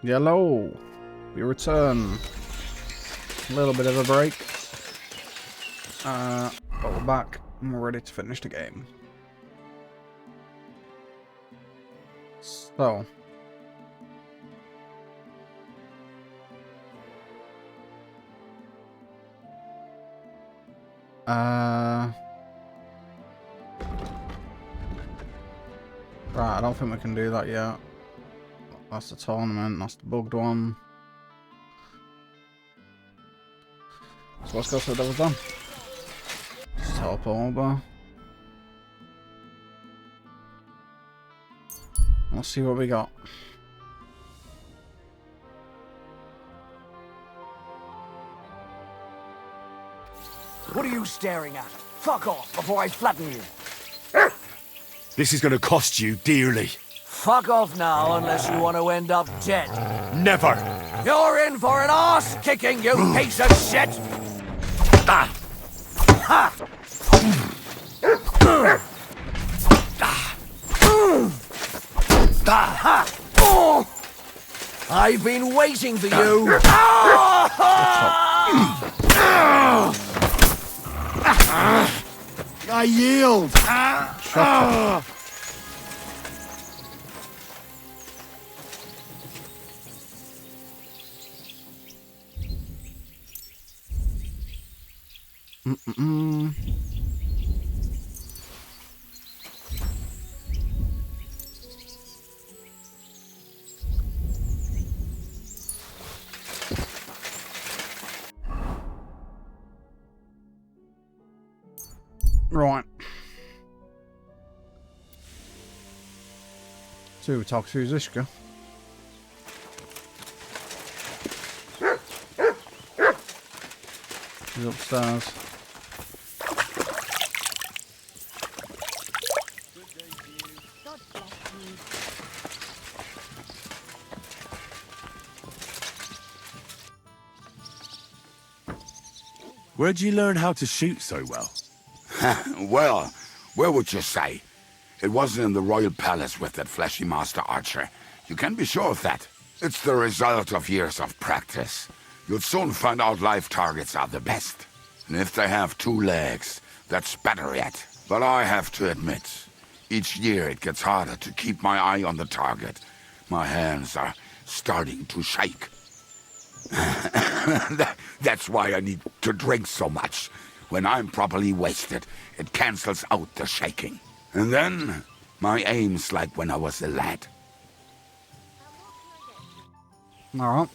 Hello, we return. A little bit of a break, but we're back and we're ready to finish the game. So, right, I don't think we can do that yet. That's the tournament, that's the bugged one. So let's go to the Devil's Den. Just teleport over. Let's see what we got. What are you staring at? Fuck off before I flatten you. This is gonna cost you dearly. Fuck off now unless you want to end up dead. Never. You're in for an arse kicking, you piece of shit! Ah. Ha! I've been waiting for you. I yield. Shut up. Right. So we talk to Zishka. He's upstairs. Where'd you learn how to shoot so well? Well, where would you say? It wasn't in the royal palace with that fleshy master archer. You can be sure of that. It's the result of years of practice. You'll soon find out live targets are the best. And if they have 2 legs, that's better yet. But I have to admit, each year it gets harder to keep my eye on the target. My hands are starting to shake. That's why I need to drink so much. When I'm properly wasted, it cancels out the shaking. And then, my aim's like when I was a lad. Alright.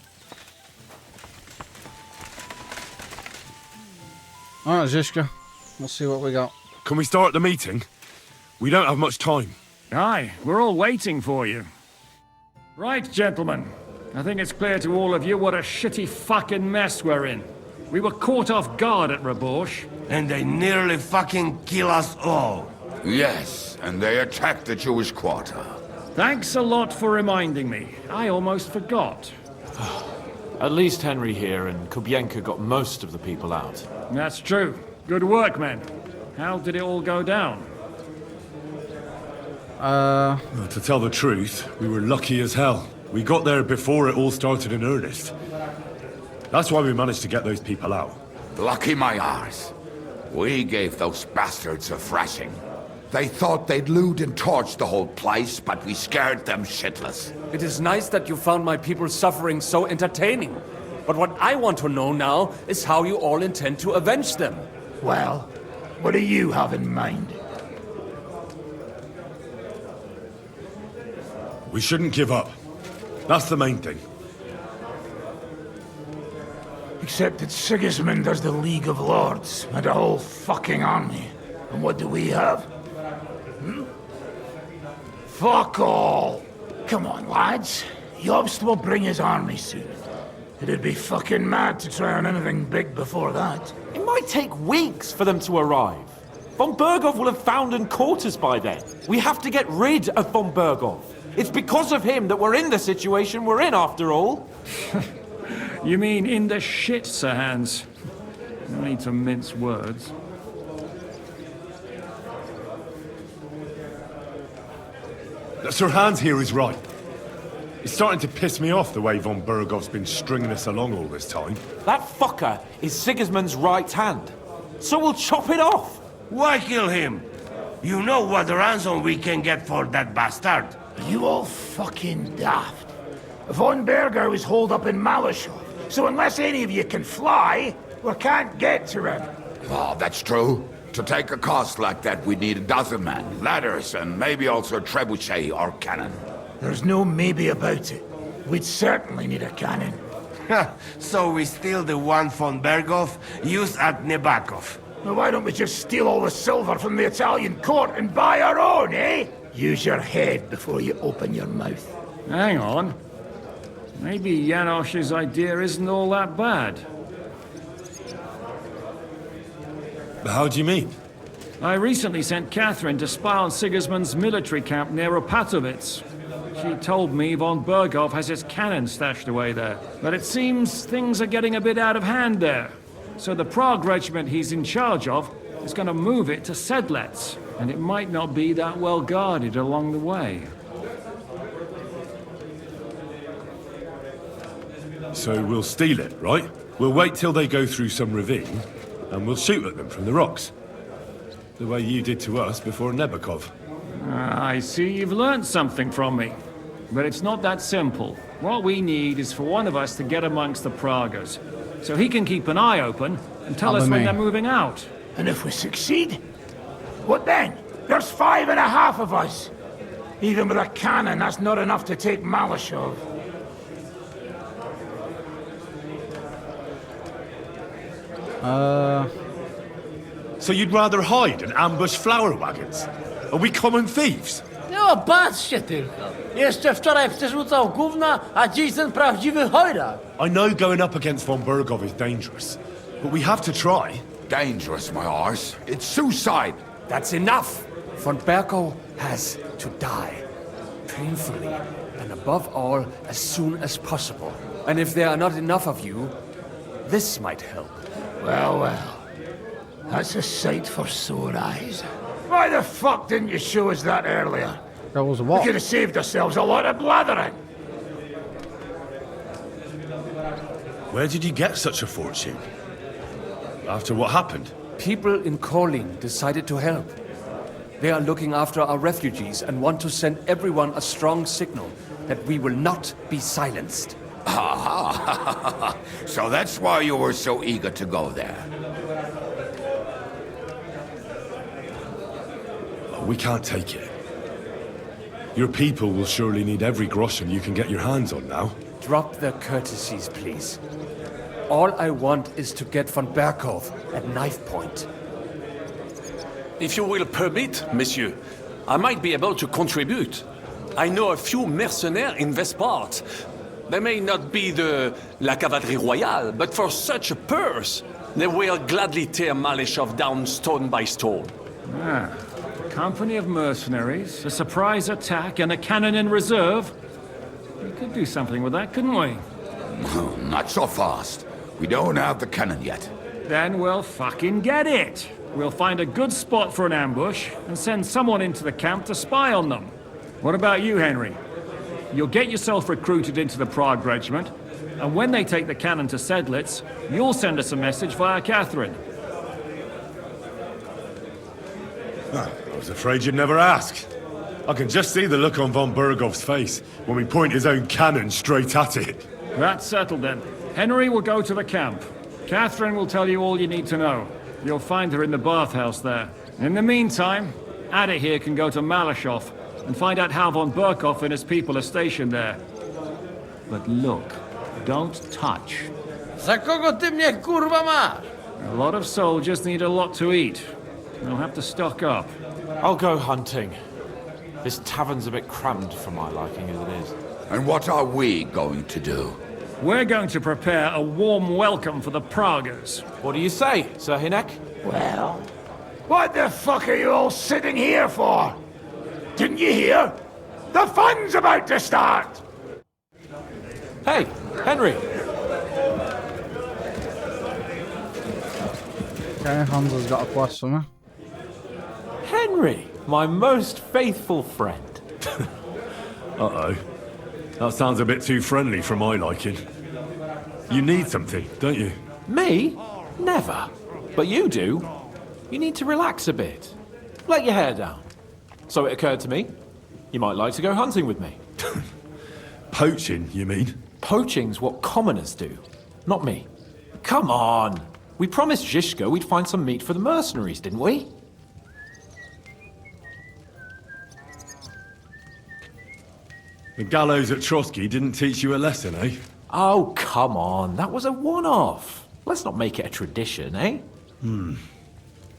Alright, Zishka. Let's see what we got. Can we start the meeting? We don't have much time. Aye, we're all waiting for you. Right, gentlemen. I think it's clear to all of you what a shitty fucking mess we're in. We were caught off guard at Rabosh. And they nearly fucking kill us all. Yes, and they attacked the Jewish quarter. Thanks a lot for reminding me. I almost forgot. At least Henry here and Kubienka got most of the people out. That's true. Good work, men. How did it all go down? Well, to tell the truth, we were lucky as hell. We got there before it all started in earnest. That's why we managed to get those people out. Lucky my arse. We gave those bastards a thrashing. They thought they'd loot and torch the whole place, but we scared them shitless. It is nice that you found my people's suffering so entertaining. But what I want to know now is how you all intend to avenge them. Well, what do you have in mind? We shouldn't give up. That's the main thing. Except that Sigismund has the League of Lords and a whole fucking army. And what do we have? Fuck all! Come on, lads. Jobst will bring his army soon. It'd be fucking mad to try on anything big before that. It might take weeks for them to arrive. Von Bergov will have found and caught us by then. We have to get rid of Von Bergov. It's because of him that we're in the situation we're in, after all. You mean in the shit, Sir Hans? No need to mince words. Sir Hans here is right. It's starting to piss me off the way von Bergov's been stringing us along all this time. That fucker is Sigismund's right hand. So we'll chop it off. Why kill him? You know what ransom we can get for that bastard. Are you all fucking daft? Von Berger was holed up in Malashov, so unless any of you can fly, we can't get to him. Oh, that's true. To take a cost like that, we'd need a dozen men, ladders, and maybe also a trebuchet or cannon. There's no maybe about it. We'd certainly need a cannon. So we steal the one von Berghoff, use at Nebakov. Now why don't we just steal all the silver from the Italian court and buy our own, eh? Use your head before you open your mouth. Hang on. Maybe Janosch's idea isn't all that bad. How do you mean? I recently sent Catherine to spy on Sigismund's military camp near Opatovitz. She told me von Berghoff has his cannon stashed away there. But it seems things are getting a bit out of hand there. So the Prague regiment he's in charge of is going to move it to Sedlets. And it might not be that well guarded along the way. So we'll steal it, right? We'll wait till they go through some ravine, and we'll shoot at them from the rocks. The way you did to us before Nebakov. I see you've learned something from me. But it's not that simple. What we need is for one of us to get amongst the Pragas, so he can keep an eye open and tell us when they're moving out. And if we succeed, what then? There's 5.5 of us. Even with a cannon, that's not enough to take Malashov. So you'd rather hide and ambush flower wagons? Are we common thieves? No, patrzcie tylko. Jeszcze wczoraj przerzucał gówna, a dziś ten prawdziwy chojrak. I know going up against von Bergov is dangerous, but we have to try. Dangerous, my arse. It's suicide. That's enough! Von Berghoff has to die. Painfully, and above all, as soon as possible. And if there are not enough of you, this might help. Well, well. That's a sight for sore eyes. Why the fuck didn't you show us that earlier? That was We what? could have saved ourselves a lot of blathering. Where did you get such a fortune? After what happened? People in Kolin decided to help. They are looking after our refugees and want to send everyone a strong signal that we will not be silenced. Aha! So that's why you were so eager to go there. We can't take it. Your people will surely need every groschen you can get your hands on now. Drop the courtesies, please. All I want is to get von Berghoff at knife point. If you will permit, monsieur, I might be able to contribute. I know a few mercenaires in this part. They may not be la cavalerie royale, but for such a purse, they will gladly tear Malashov down stone by stone. Ah, a company of mercenaries, a surprise attack, and a cannon in reserve. We could do something with that, couldn't we? Not so fast. We don't have the cannon yet. Then we'll fucking get it. We'll find a good spot for an ambush and send someone into the camp to spy on them. What about you, Henry? You'll get yourself recruited into the Prague regiment, and when they take the cannon to Sedlitz, you'll send us a message via Catherine. I was afraid you'd never ask. I can just see the look on von Bergov's face when we point his own cannon straight at it. That's settled then. Henry will go to the camp. Catherine will tell you all you need to know. You'll find her in the bathhouse there. In the meantime, Ada here can go to Malashov and find out how von Berghoff and his people are stationed there. But look, don't touch. Za kogo ty mnie kurwa masz? A lot of soldiers need a lot to eat. They'll have to stock up. I'll go hunting. This tavern's a bit crammed for my liking as it is. And what are we going to do? We're going to prepare a warm welcome for the Pragas. What do you say, Sir Hinek? Well, what the fuck are you all sitting here for? Didn't you hear? The fun's about to start! Hey, Henry! Okay, Hans has got a quest for me. Henry, my most faithful friend. Uh-oh. That sounds a bit too friendly for my liking. You need something, don't you? Me? Never. But you do. You need to relax a bit. Let your hair down. So it occurred to me, you might like to go hunting with me. Poaching, you mean? Poaching's what commoners do, not me. Come on! We promised Zhishka we'd find some meat for the mercenaries, didn't we? The gallows at Trotsky didn't teach you a lesson, eh? Oh, come on. That was a one-off. Let's not make it a tradition, eh?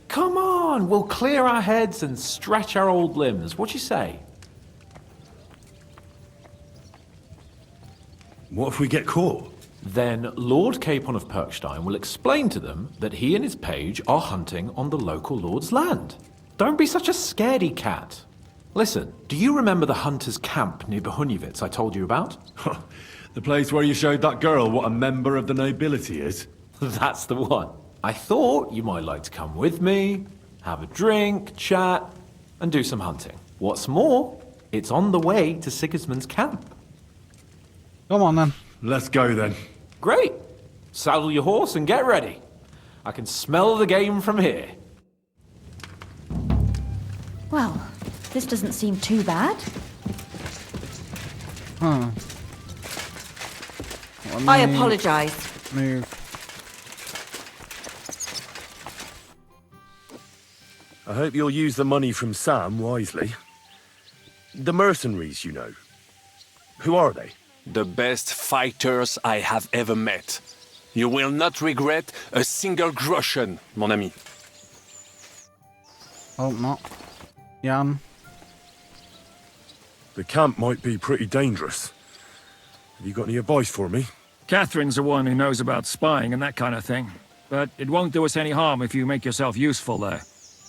Come on, we'll clear our heads and stretch our old limbs. What you say? What if we get caught? Then Lord Capon of Perkstein will explain to them that he and his page are hunting on the local lord's land. Don't be such a scaredy cat. Listen, do you remember the hunter's camp near Behunyevitz I told you about? The place where you showed that girl what a member of the nobility is? That's the one. I thought you might like to come with me, have a drink, chat, and do some hunting. What's more, it's on the way to Sigismund's camp. Come on then. Let's go then. Great. Saddle your horse and get ready. I can smell the game from here. Well, this doesn't seem too bad. Huh. I apologize. Move. I hope you'll use the money from Sam wisely. The mercenaries, you know. Who are they? The best fighters I have ever met. You will not regret a single groschen, mon ami. Hope not. Jan. The camp might be pretty dangerous. Have you got any advice for me? Catherine's the one who knows about spying and that kind of thing. But it won't do us any harm if you make yourself useful there.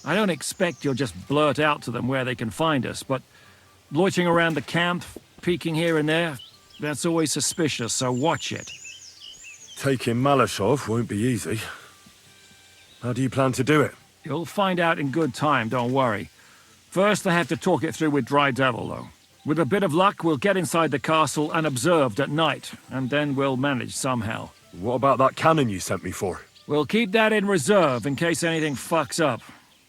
I don't expect you'll just blurt out to them where they can find us, but loitering around the camp, peeking here and there, that's always suspicious, so watch it. Taking Malashov won't be easy. How do you plan to do it? You'll find out in good time, don't worry. First, I have to talk it through with Dry Devil, though. With a bit of luck, we'll get inside the castle unobserved at night, and then we'll manage somehow. What about that cannon you sent me for? We'll keep that in reserve in case anything fucks up.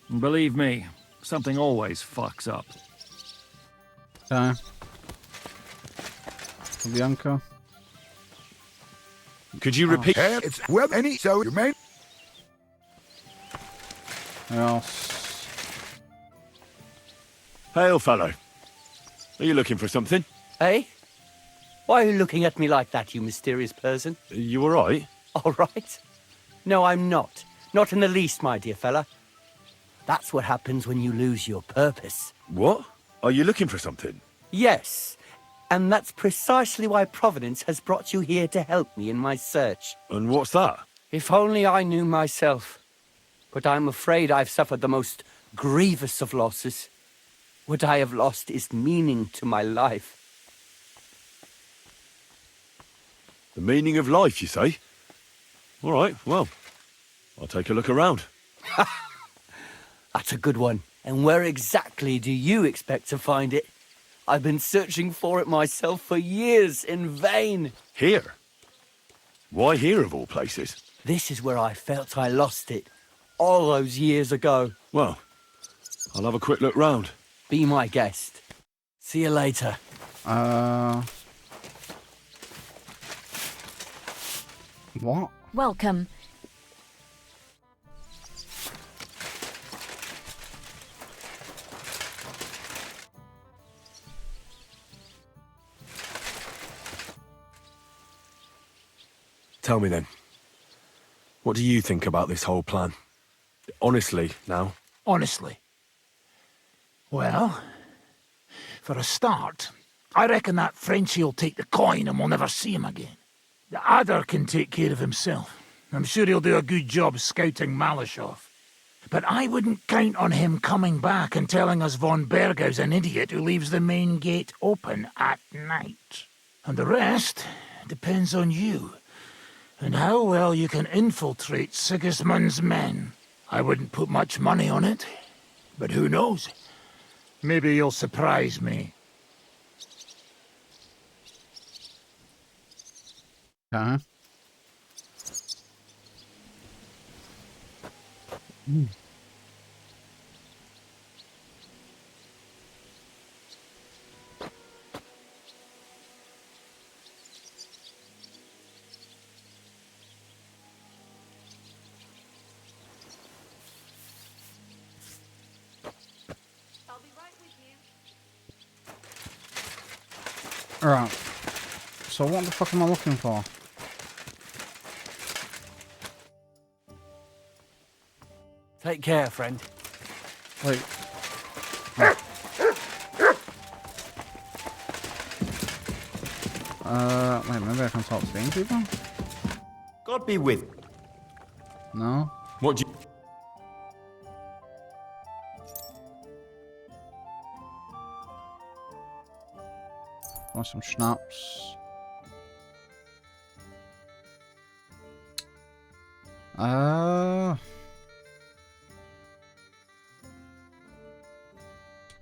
And believe me, something always fucks up. Okay. Bianca. Could you repeat? It's well any so you may. Who else? Hail, fellow. Are you looking for something? Eh? Why are you looking at me like that, you mysterious person? You all right? All right. No, I'm not. Not in the least, my dear fella. That's what happens when you lose your purpose. What? Are you looking for something? Yes. And that's precisely why Providence has brought you here to help me in my search. And what's that? If only I knew myself. But I'm afraid I've suffered the most grievous of losses. What I have lost is meaning to my life. The meaning of life, you say? All right, well, I'll take a look around. That's a good one. And where exactly do you expect to find it? I've been searching for it myself for years in vain. Here? Why here, of all places? This is where I felt I lost it, all those years ago. Well, I'll have a quick look round. Be my guest. See you later. What? Welcome. Tell me then, what do you think about this whole plan? Honestly, now. Honestly. Well, for a start, I reckon that Frenchie'll take the coin and we'll never see him again. The Adder can take care of himself. I'm sure he'll do a good job scouting Malashov. But I wouldn't count on him coming back and telling us von Bergau's an idiot who leaves the main gate open at night. And the rest depends on you, and how well you can infiltrate Sigismund's men. I wouldn't put much money on it, but who knows? Maybe you'll surprise me. Okay. Alright. So what the fuck am I looking for? Take care, friend. Wait. Wait, maybe I can talk to these people? God be with. No? What do you... Want some schnapps?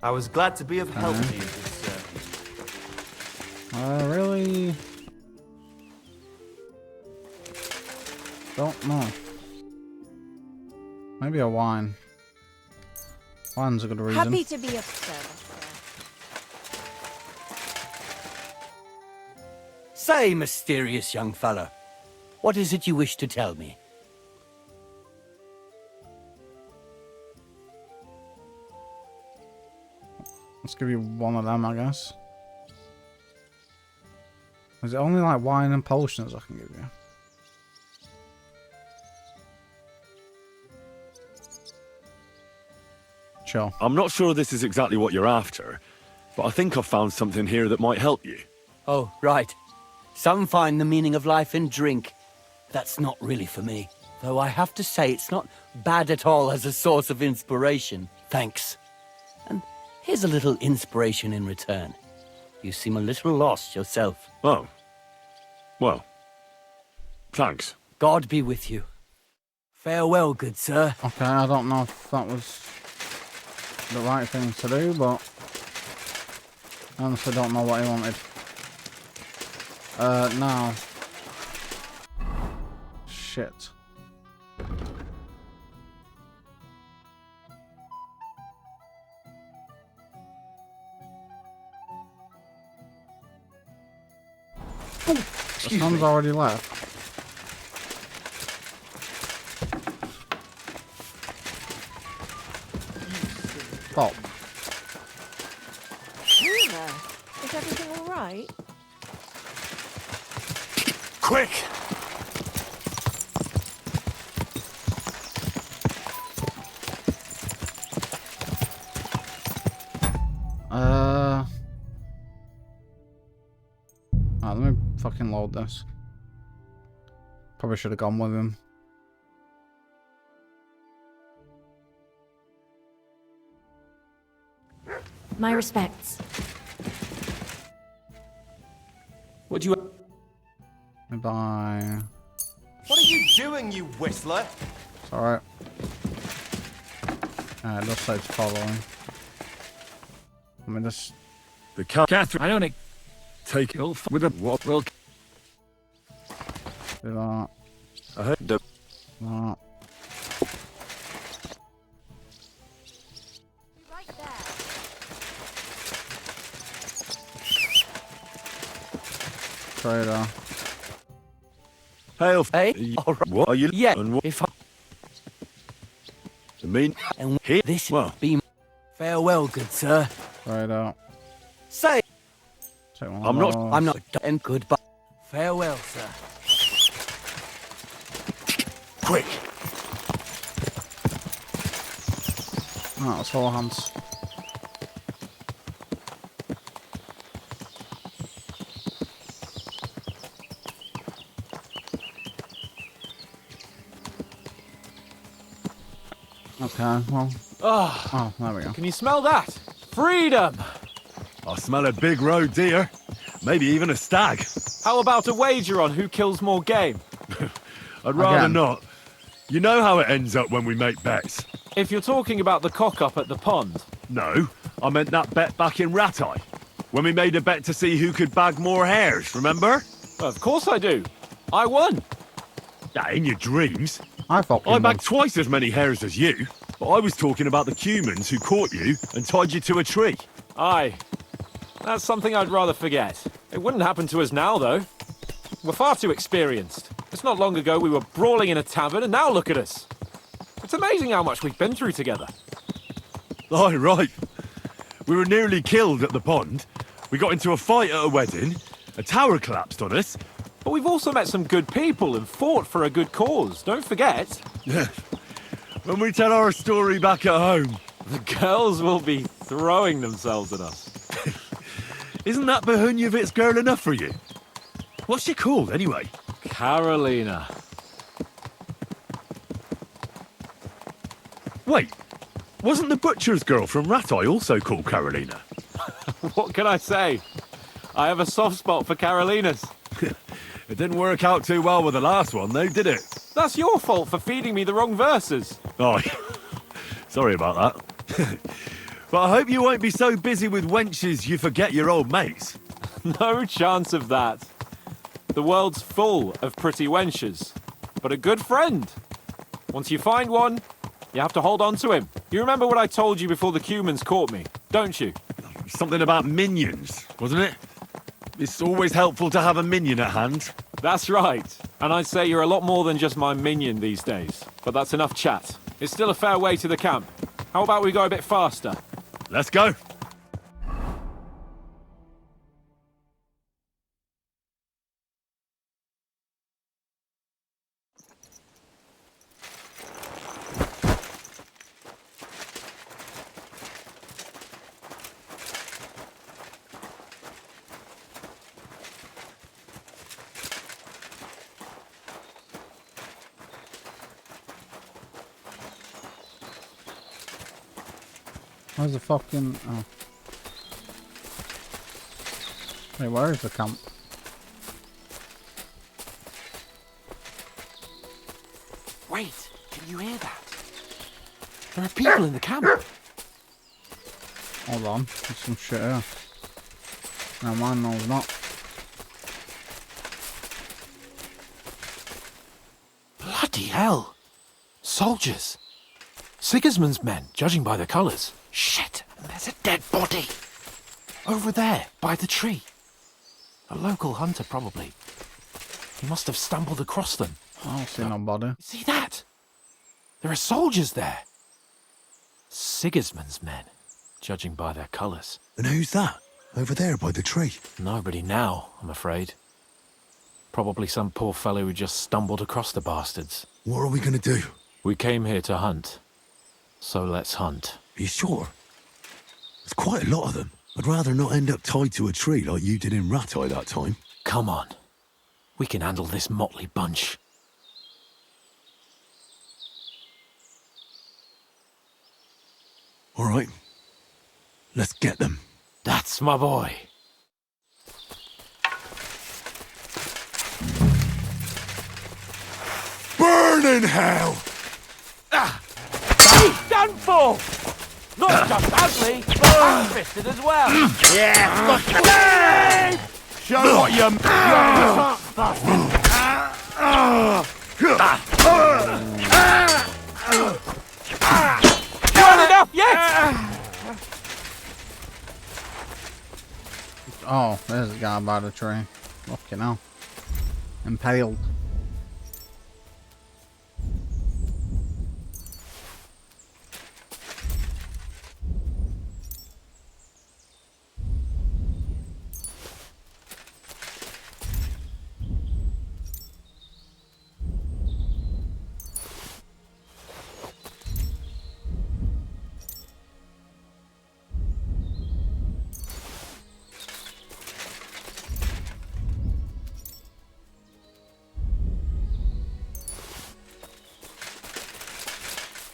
I was glad to be of help to you, sir. Really? Don't know. Maybe a wine. Wine's a good reason. Happy to be of service, sir. Say, mysterious young fella, what is it you wish to tell me? Let's give you one of them, I guess. Is it only like wine and potions I can give you? Sure. I'm not sure this is exactly what you're after, but I think I've found something here that might help you. Oh, right. Some find the meaning of life in drink. That's not really for me. Though I have to say it's not bad at all as a source of inspiration. Thanks. And here's a little inspiration in return. You seem a little lost yourself. Oh. Well. Thanks. God be with you. Farewell, good sir. Okay, I don't know if that was the right thing to do, but I honestly don't know what he wanted. Now. Shit. The sun's already left. Pop. Luna, is everything all right? Quick! Let me fucking load this. Probably should have gone with him. My respects. Would you... Bye. What are you doing, you whistler? It's alright. It does say it's following. Let me just... The Catherine... I don't Take You'll with a what will do that. I heard the... That. Right there. Trader. Hail... Hey? All right. What are you... Yeah, And what... if I... I mean... And Here? this Well... be... Farewell, good sir. Trader. Say... Take one of I'm not- those. I'm not done. Goodbye. Farewell, sir. Quick! Oh, that's all hands. Okay, well. Oh, there we go. Can you smell that? Freedom! I smell a big road deer. Maybe even a stag. How about a wager on who kills more game? I'd rather Again. not. You know how it ends up when we make bets. If you're talking about the cock-up at the pond. No, I meant that bet back in Ratai. When we made a bet to see who could bag more hares, remember? Well, of course I do. I won. Yeah, in your dreams. I fucking I won. bagged twice as many hares as you. But I was talking about the humans who caught you and tied you to a tree. Aye. That's something I'd rather forget. It wouldn't happen to us now, though. We're far too experienced. It's not long ago we were brawling in a tavern, and now look at us. It's amazing how much we've been through together. Oh, right. We were nearly killed at the pond. We got into a fight at a wedding. A tower collapsed on us. But we've also met some good people and fought for a good cause. Don't forget. Yeah. When we tell our story back at home. The girls will be throwing themselves at us. Isn't that Behunjevit's girl enough for you? What's she called, anyway? Carolina. Wait, wasn't the butcher's girl from Ratai also called Carolina? What can I say? I have a soft spot for Carolinas. It didn't work out too well with the last one, though, did it? That's your fault for feeding me the wrong verses. Oh, sorry about that. But I hope you won't be so busy with wenches you forget your old mates. No chance of that. The world's full of pretty wenches. But a good friend. Once you find one, you have to hold on to him. You remember what I told you before the humans caught me, don't you? Something about minions, wasn't it? It's always helpful to have a minion at hand. That's right. And I'd say you're a lot more than just my minion these days. But that's enough chat. It's still a fair way to the camp. How about we go a bit faster? Let's go. Where's the fucking... Oh. Wait, where is the camp? Wait, can you hear that? There are people in the camp. Hold on, there's some shit here. No, mine, no, it's not. Bloody hell. Soldiers. Sigismund's men, judging by the colours. Shit, and there's a dead body. Over there, by the tree. A local hunter, probably. He must have stumbled across them. I don't see nobody. See that? There are soldiers there. Sigismund's men, judging by their colours. And who's that? Over there by the tree? Nobody now, I'm afraid. Probably some poor fellow who just stumbled across the bastards. What are we gonna do? We came here to hunt. So let's hunt. Are you sure? There's quite a lot of them. I'd rather not end up tied to a tree like you did in Ratai that time. Come on. We can handle this motley bunch. All right. Let's get them. That's my boy. Burn in hell! He's done for! Not just ugly, but ham-fisted as well. Yeah, fuck it! Show what you're You had enough yet? Oh, there's a guy by the tree. Fucking hell. Impaled.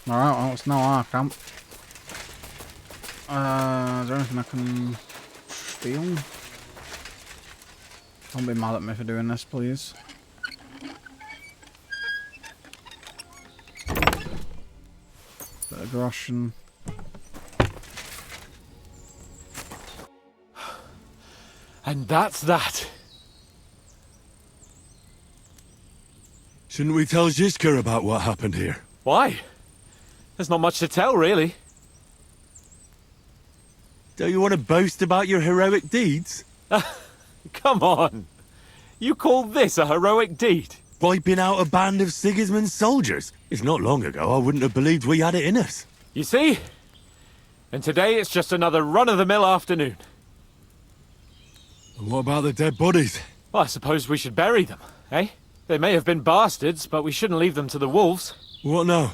Alright, well, it's now our camp. Is there anything I can steal? Don't be mad at me for doing this, please. Bit of groschen. And that's that. Shouldn't we tell Zizka about what happened here? Why? There's not much to tell, really. Don't you want to boast about your heroic deeds? Come on. You call this a heroic deed? Wiping out a band of Sigismund's soldiers. If not long ago, I wouldn't have believed we had it in us. You see? And today it's just another run-of-the-mill afternoon. And what about the dead bodies? Well, I suppose we should bury them, eh? They may have been bastards, but we shouldn't leave them to the wolves. What now?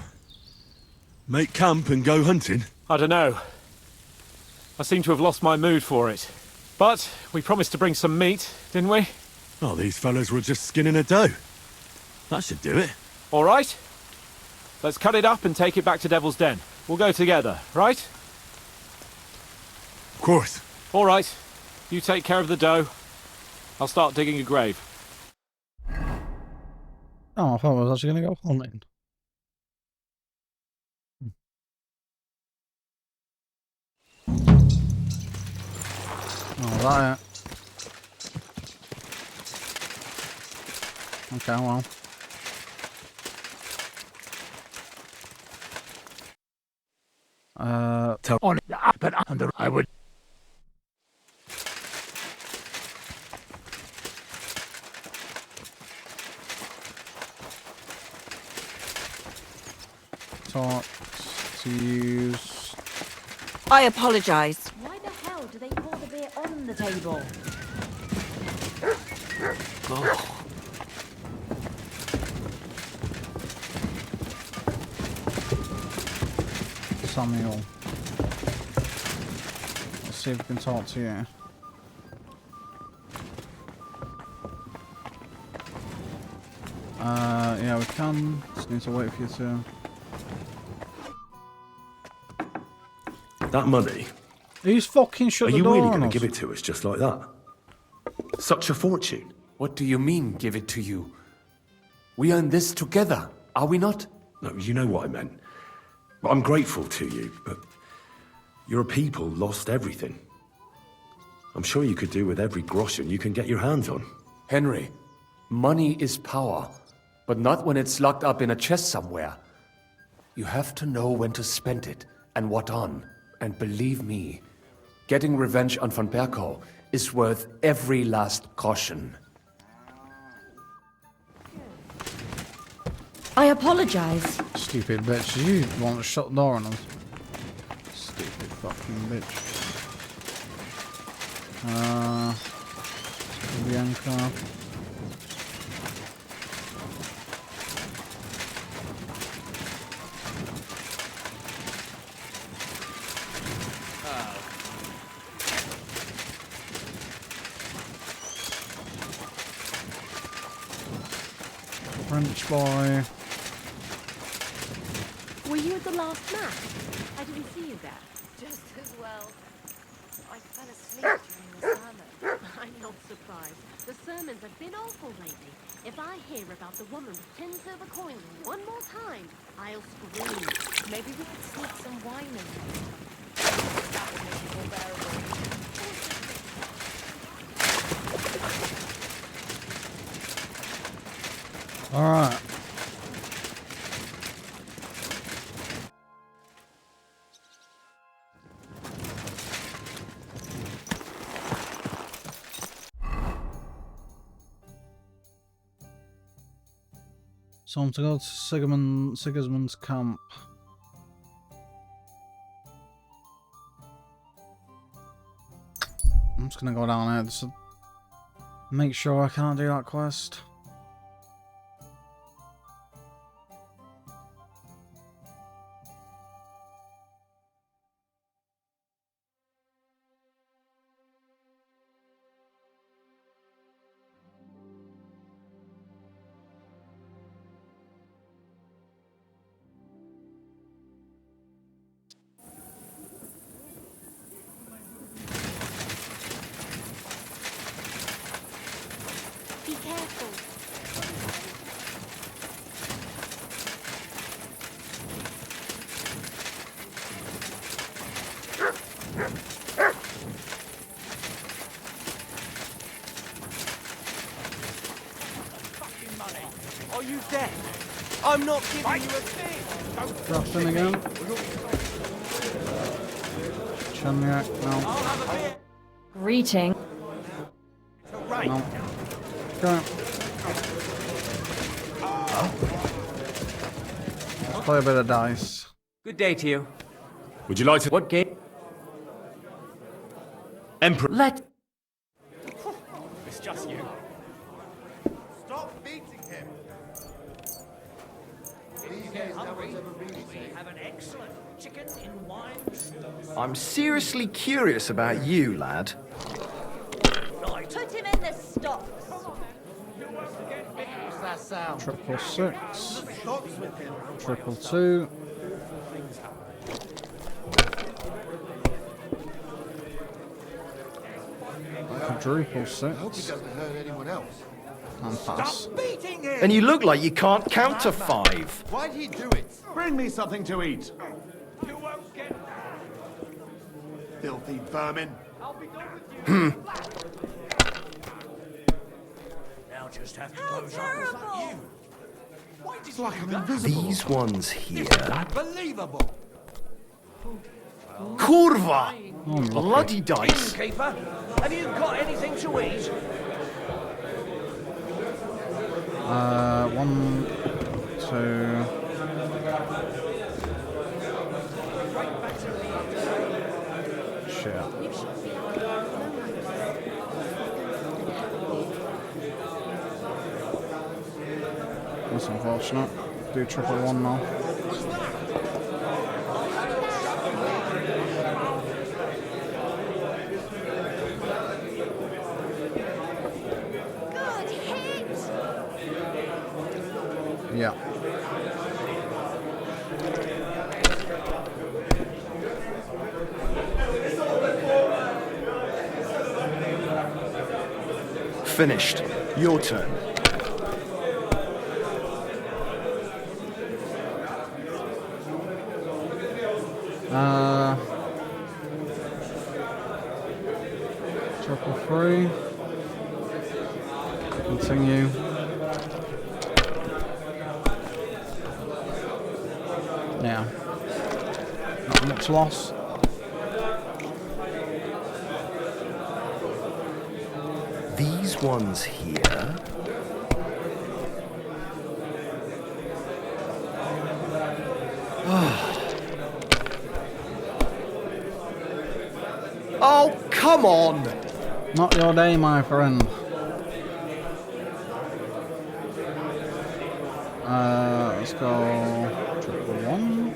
Make camp and go hunting? I don't know. I seem to have lost my mood for it. But we promised to bring some meat, didn't we? Oh, these fellas were just skinning a doe. That should do it. All right. Let's cut it up and take it back to Devil's Den. We'll go together, right? Of course. All right. You take care of the doe. I'll start digging a grave. Oh, I thought I was actually going to go hunting. Oh, is that it? Okay, well. On it, but under I would. Talk to use. I apologize. Why the hell do they pour the beer on the table? Samuel. Let's see if we can talk to you. Yeah, we can. Just need to wait for you to. That money? He's fucking shut Are the you door really on going to us. give it to us just like that? Such a fortune. What do you mean, give it to you? We are in this together, are we not? No, you know what I meant. I'm grateful to you, but your people lost everything. I'm sure you could do with every groschen you can get your hands on. Henry, money is power, but not when it's locked up in a chest somewhere. You have to know when to spend it and what on. And believe me, getting revenge on von Berkow is worth every last groschen. I apologize. Stupid bitch. You want to shut the door on us. Stupid fucking bitch. Bianca. French boy. Were you at the last match? I didn't see you there. Just as well. I fell asleep during the sermon. I'm not surprised. The sermons have been awful lately. If I hear about the woman with 10 silver coins one more time, I'll scream. Maybe we could sneak some wine in there. That would make it more bearable. Alright. So I'm to go to Sigismund's camp. I'm just gonna go down here just to make sure I can't do that quest. Be careful. Fucking money. I Are you deaf? I'm not giving you a thing. Dropped in again. Chunyak, no. Greeting. No. Okay. Let's play a bit of dice. Good day to you. Would you like to... What game? Emperor... Let... It's just you. Stop beating him. Have an excellent chicken in wine. I'm seriously curious about you, lad. Put him in the stocks. What's that sound? 666. 222. Quadruple 6. Hurt anyone else. And pass. Beating him. And you look like you can't count to 5. Why'd he do it? Bring me something to eat. You won't get that. Filthy vermin. I'll be done with you. Now just have to close up. Was that you? Why did you do that? These ones here. Unbelievable. Kurva! Oh, Bloody dice. Innkeeper, have you got anything to eat? 1, 2. Shit. That's unfortunate. Do triple 1 now. Good hit. Yeah. Finished. Your turn. Triple 3. Continue. Yeah. Not much loss. These ones here. Oh, come on! Not your day, my friend. Let's go triple 1.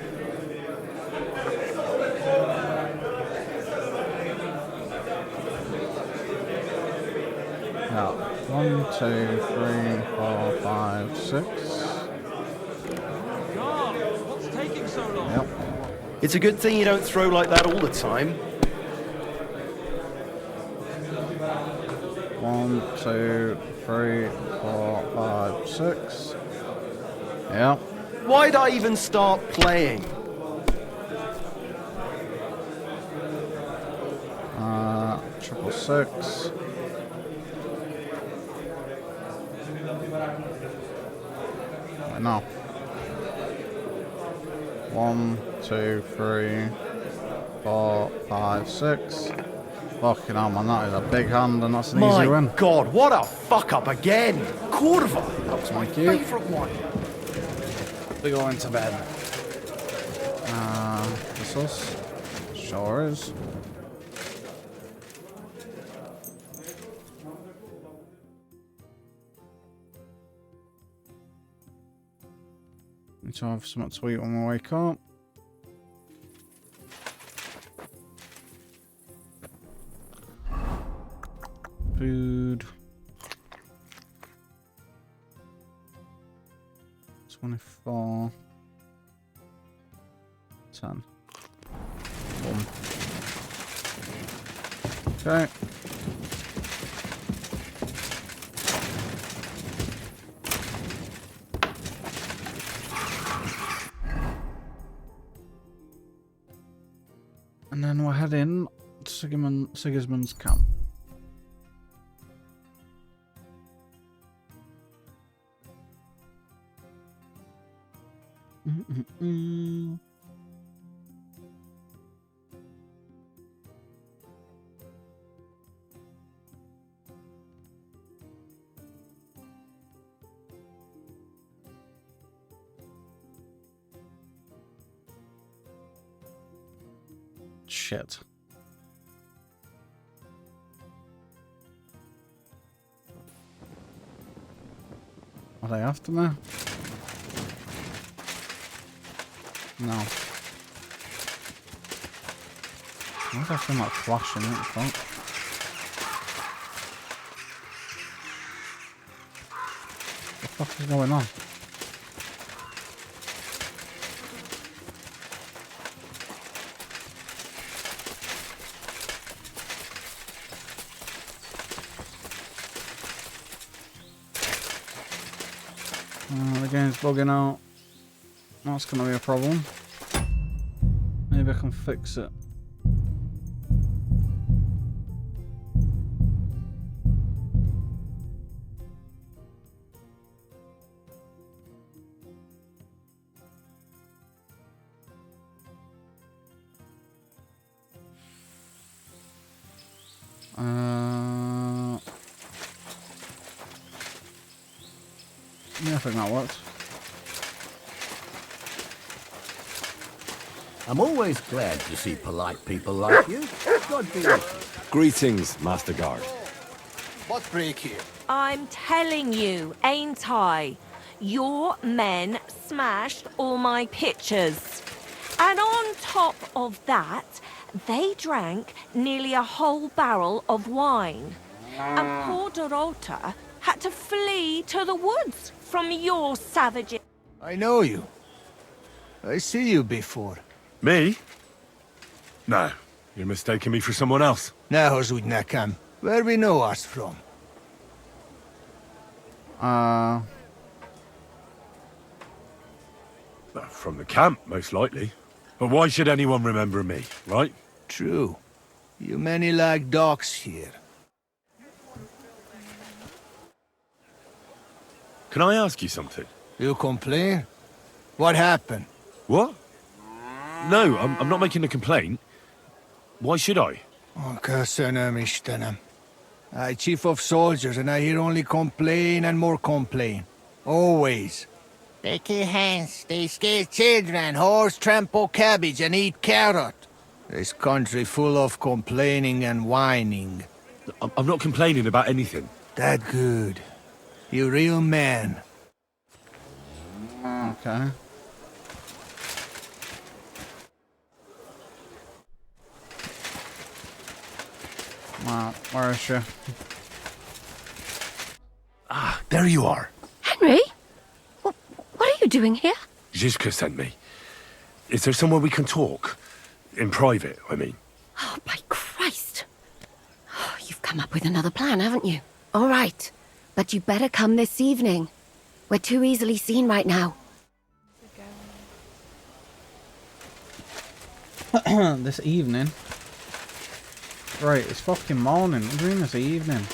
Yeah. 1, 2, 3, 4, 5, 6. God, what's taking so long? Yep. It's a good thing you don't throw like that all the time. 1, 2, 3, 4, 5, 6. Yeah. Why'd I even start playing? Triple 6. No. 1, 2, 3, 4, 5, 6. Fucking hell, man, that is a big hand and that's an easy win. My God, what a fuck up again! Kurva! That's my cue. Favourite one. We go into bed. This us? Sure is. Need to have something to eat when we wake up. Food. 24. 10. 1. Okay. And then we're heading to Sigismund's camp. Shit. Are they after me? No. Why do I feel like flashing it? Fuck. What the fuck is going on? The game's bugging out. That's gonna be a problem. Maybe I can fix it. Yeah, I think that works. I'm always glad to see polite people like you. God be with you. Greetings, Master Guard. What's break here? I'm telling you, ain't I? Your men smashed all my pictures. And on top of that, they drank nearly a whole barrel of wine. And poor Dorota had to flee to the woods from your savages. I know you. I see you before. Me? No, you're mistaking me for someone else. Now, Zudnakam, where we know us from? From the camp, most likely. But why should anyone remember me, right? True. You many like dogs here. Can I ask you something? You complain? What happened? What? No, I'm not making a complaint. Why should I? I'm chief of soldiers, and I hear only complain and more complain. Always. They kill hands, they scare children, horse trample cabbage and eat carrot. This country full of complaining and whining. I'm not complaining about anything. That good. You real man. Okay. Where is she? Ah, there you are. Henry? What are you doing here? Zizka sent me. Is there somewhere we can talk? In private, I mean. Oh, by Christ. Oh, you've come up with another plan, haven't you? All right. But you better come this evening. We're too easily seen right now. This evening? Right, it's fucking morning. What do you mean this evening?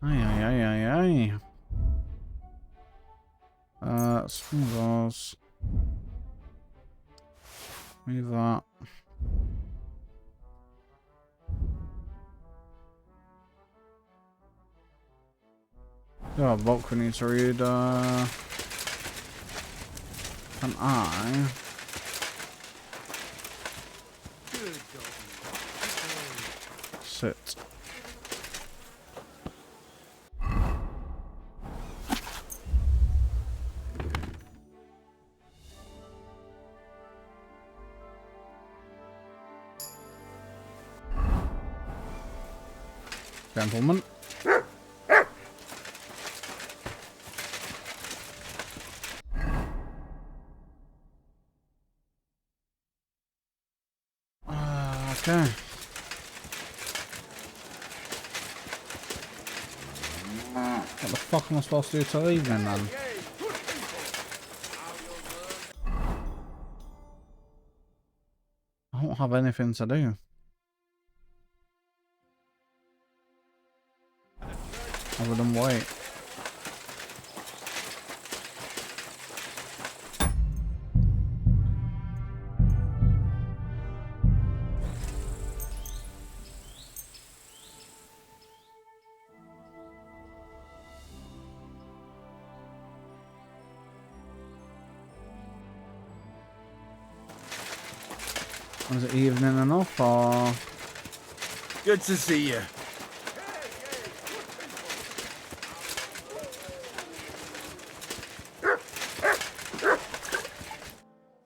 Aye. Some of those. Leave that. Yeah, a book we need to read. Can I? Sit. Gentlemen. Okay. What the fuck am I supposed to do till evening then? I don't have anything to do. Other than wait. Was it evening enough, or...? Good to see you.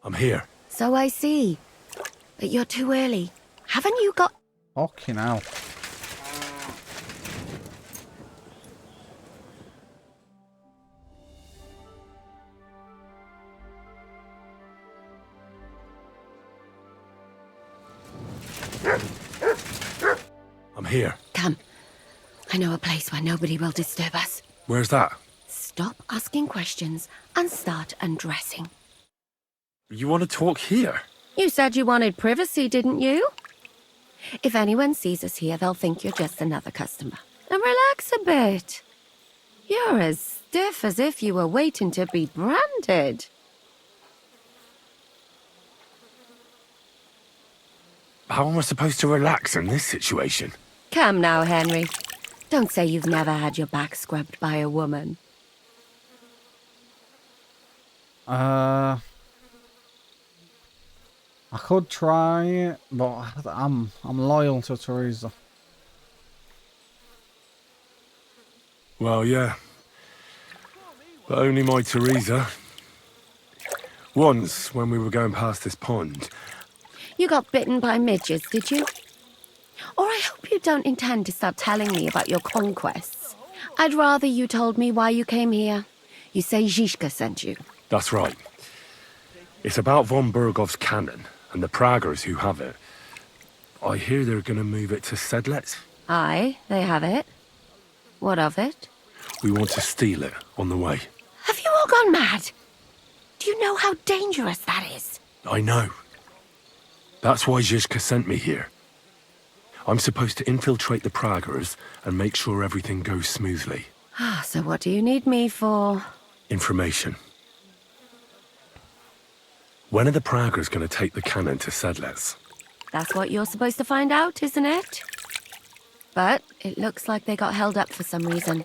I'm here. So I see. But you're too early. Haven't you got... Fucking hell. I'm here. Come. I know a place where nobody will disturb us. Where's that? Stop asking questions and start undressing. You want to talk here? You said you wanted privacy, didn't you? If anyone sees us here, they'll think you're just another customer. And relax a bit. You're as stiff as if you were waiting to be branded. How am I supposed to relax in this situation? Come now, Henry. Don't say you've never had your back scrubbed by a woman. I could try it, but I'm loyal to Teresa. Well, yeah. But only my Teresa. Once, when we were going past this pond... You got bitten by midges, did you? Or I hope you don't intend to start telling me about your conquests. I'd rather you told me why you came here. You say Zizka sent you. That's right. It's about von Bergov's cannon, and the Praggers who have it. I hear they're gonna move it to Sedlec. Aye, they have it. What of it? We want to steal it on the way. Have you all gone mad? Do you know how dangerous that is? I know. That's why Zizka sent me here. I'm supposed to infiltrate the Praggers and make sure everything goes smoothly. So what do you need me for? Information. When are the Praggers going to take the cannon to Sedlec? That's what you're supposed to find out, isn't it? But it looks like they got held up for some reason.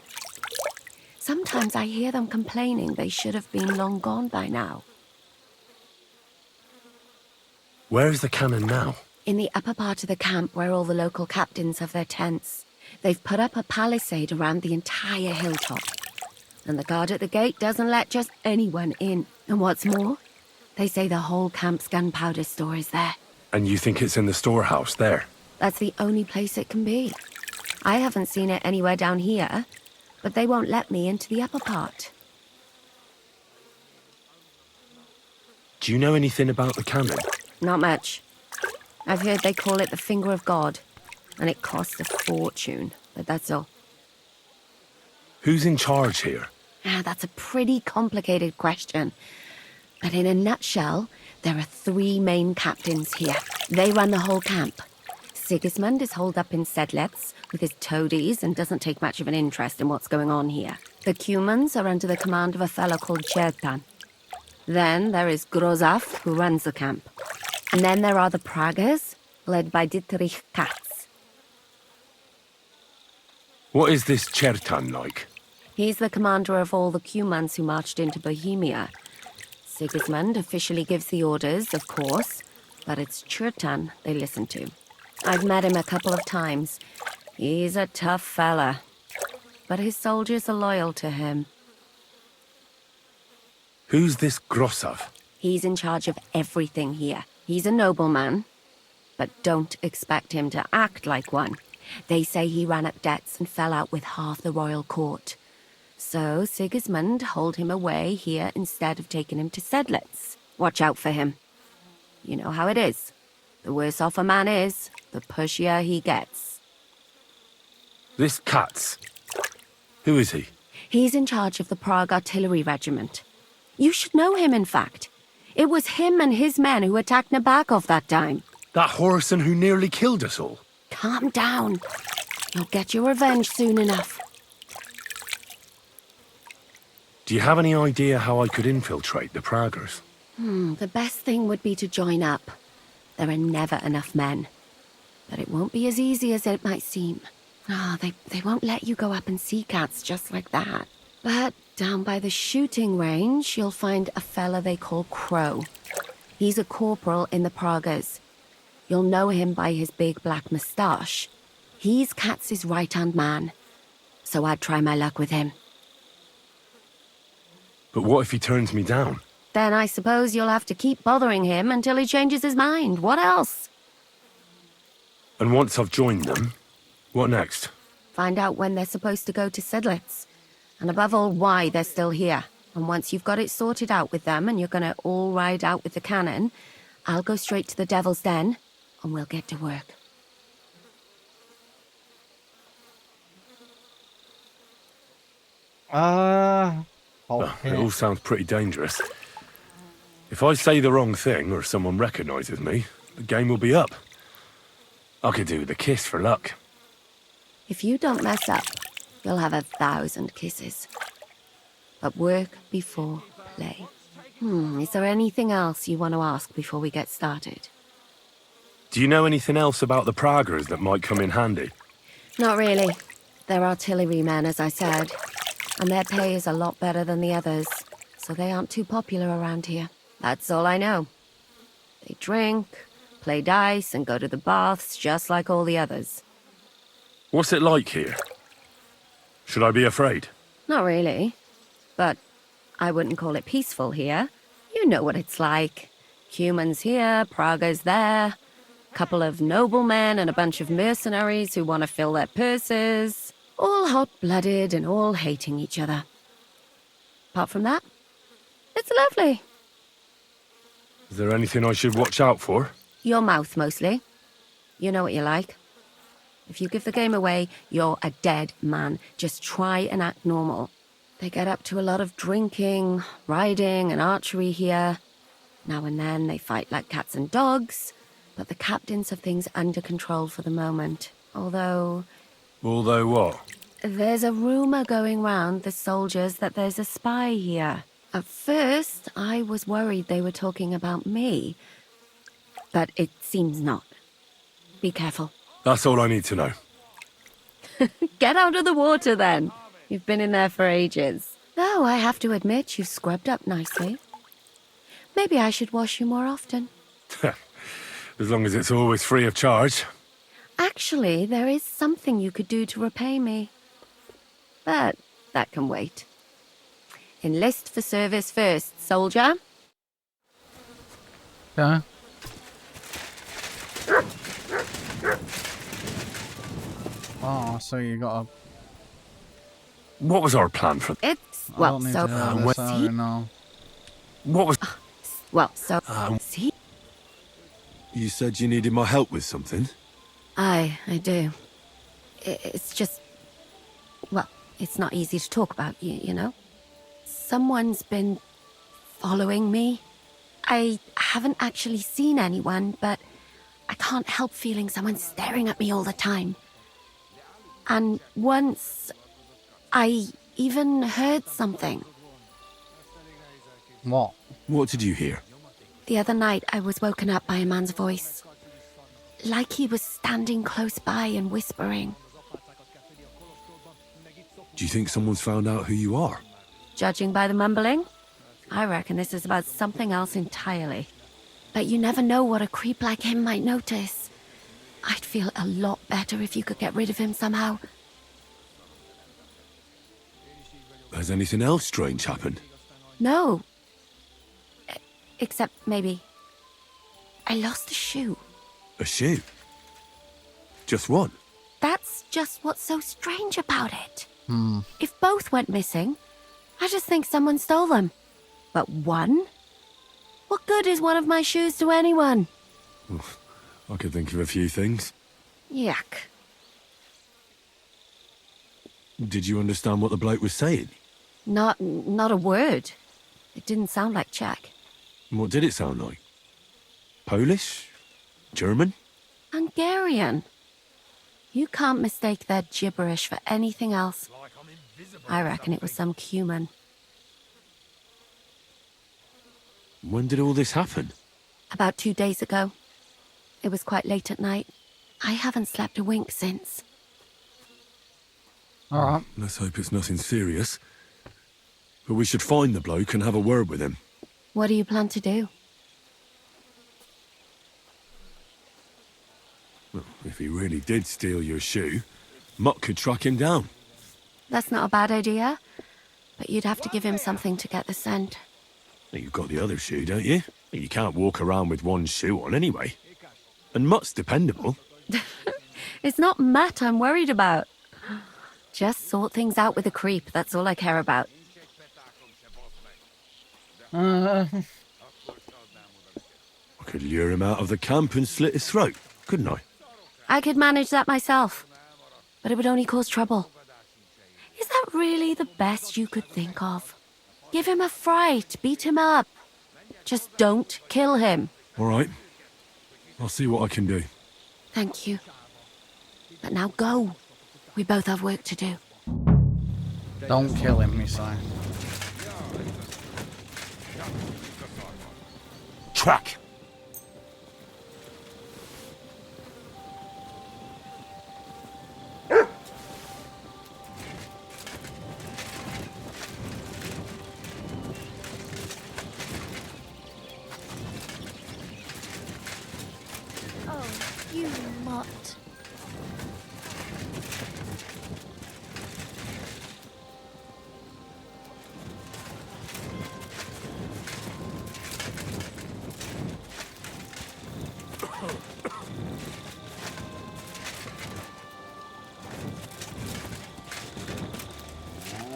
Sometimes I hear them complaining they should have been long gone by now. Where is the cannon now? In the upper part of the camp where all the local captains have their tents. They've put up a palisade around the entire hilltop. And the guard at the gate doesn't let just anyone in. And what's more, they say the whole camp's gunpowder store is there. And you think it's in the storehouse there? That's the only place it can be. I haven't seen it anywhere down here, but they won't let me into the upper part. Do you know anything about the cannon? Not much. I've heard they call it the Finger of God, and it costs a fortune, but that's all. Who's in charge here? That's a pretty complicated question. But in a nutshell, there are 3 main captains here. They run the whole camp. Sigismund is holed up in Sedlec with his toadies and doesn't take much of an interest in what's going on here. The Cumans are under the command of a fellow called Chertan. Then there is Grozaf, who runs the camp. And then there are the Praggers, led by Dietrich Katz. What is this Chertan like? He's the commander of all the Cumans who marched into Bohemia. Sigismund officially gives the orders, of course, but it's Chertan they listen to. I've met him a couple of times. He's a tough fella, but his soldiers are loyal to him. Who's this Grosov? He's in charge of everything here. He's a nobleman, but don't expect him to act like one. They say he ran up debts and fell out with half the royal court. So Sigismund holed him away here instead of taking him to Sedlec. Watch out for him. You know how it is. The worse off a man is, the pushier he gets. This Katz. Who is he? He's in charge of the Prague Artillery Regiment. You should know him, in fact. It was him and his men who attacked Nabokov that time. That Horson who nearly killed us all. Calm down. You'll get your revenge soon enough. Do you have any idea how I could infiltrate the Praggers? The best thing would be to join up. There are never enough men. But it won't be as easy as it might seem. They won't let you go up and see cats just like that. But down by the shooting range, you'll find a fella they call Crow. He's a corporal in the Praggers. You'll know him by his big black moustache. He's Katz's right-hand man, so I'd try my luck with him. But what if he turns me down? Then I suppose you'll have to keep bothering him until he changes his mind. What else? And once I've joined them, what next? Find out when they're supposed to go to Sidlitz. And above all, why they're still here. And once you've got it sorted out with them and you're gonna all ride out with the cannon, I'll go straight to the Devil's Den and we'll get to work. It all sounds pretty dangerous. If I say the wrong thing or someone recognizes me, the game will be up. I could do with a kiss for luck. If you don't mess up, you'll have 1,000 kisses. But work before play. Is there anything else you want to ask before we get started? Do you know anything else about the Praggers that might come in handy? Not really. They're artillery men, as I said. And their pay is a lot better than the others, so they aren't too popular around here. That's all I know. They drink, play dice, and go to the baths just like all the others. What's it like here? Should I be afraid? Not really. But I wouldn't call it peaceful here. You know what it's like. Humans here, Prague's there. Couple of noblemen and a bunch of mercenaries who want to fill their purses. All hot-blooded and all hating each other. Apart from that, it's lovely. Is there anything I should watch out for? Your mouth, mostly. You know what you like. If you give the game away, you're a dead man. Just try and act normal. They get up to a lot of drinking, riding, and archery here. Now and then they fight like cats and dogs, but the captains have things under control for the moment. Although what? There's a rumor going round the soldiers that there's a spy here. At first, I was worried they were talking about me, but it seems not. Be careful. That's all I need to know. Get out of the water, then. You've been in there for ages. Though I have to admit, you've scrubbed up nicely. Maybe I should wash you more often. As long as it's always free of charge. Actually, there is something you could do to repay me. But that can wait. Enlist for service first, soldier. Yeah. Oh, so you got a... What was our plan for... It's... well, so... What was... well, so... see? You said you needed my help with something? I do. It's just... well, it's not easy to talk about, you know? Someone's been following me. I haven't actually seen anyone, but I can't help feeling someone staring at me all the time. And once, I even heard something. What? What did you hear? The other night, I was woken up by a man's voice. Like he was standing close by and whispering. Do you think someone's found out who you are? Judging by the mumbling, I reckon this is about something else entirely. But you never know what a creep like him might notice. I'd feel a lot better if you could get rid of him somehow. Has anything else strange happened? No. Except maybe... I lost a shoe. A shoe? Just one? That's just what's so strange about it. If both went missing, I just think someone stole them. But one? What good is one of my shoes to anyone? I could think of a few things. Yuck. Did you understand what the bloke was saying? Not a word. It didn't sound like Czech. What did it sound like? Polish? German? Hungarian. You can't mistake their gibberish for anything else. I reckon it was some Cuman. When did all this happen? About 2 days ago. It was quite late at night. I haven't slept a wink since. All right. Let's hope it's nothing serious. But we should find the bloke and have a word with him. What do you plan to do? he really did steal your shoe, Mutt could track him down. That's not a bad idea. But you'd have to give him something to get the scent. You've got the other shoe, don't you? You can't walk around with one shoe on anyway. And Mutt's dependable. It's not Matt I'm worried about. Just sort things out with the creep, that's all I care about. I could lure him out of the camp and slit his throat, couldn't I? I could manage that myself, but it would only cause trouble. Is that really the best you could think of? Give him a fright, beat him up. Just don't kill him. All right. I'll see what I can do. Thank you. But now go. We both have work to do. Don't kill him, you say. Track! Oh, you mutt.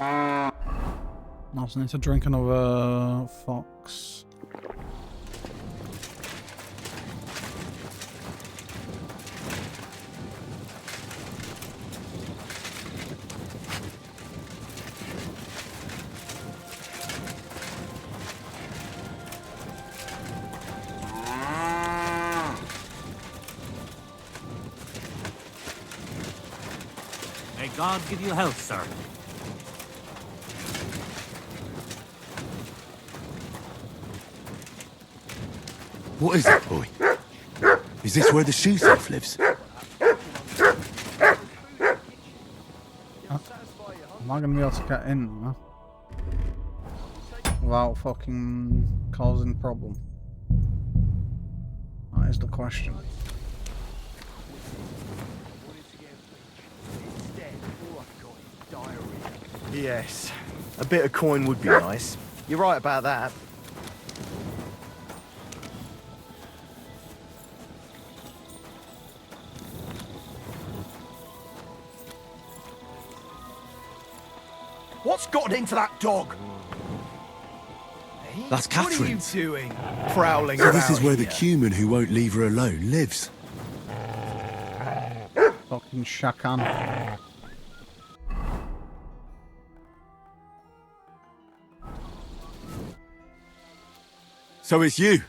I also need to drink another fox. May God give you health, sir. What is it, boy? Is this where the shoe thief lives? Am I gonna be able to get in there without fucking causing problem? That is the question. Yes, a bit of coin would be nice. You're right about that. What's gotten into that dog? That's Catherine. What are you doing? Prowling So this about is where the here? cumin who won't leave her alone lives. Fucking shakan. So it's you.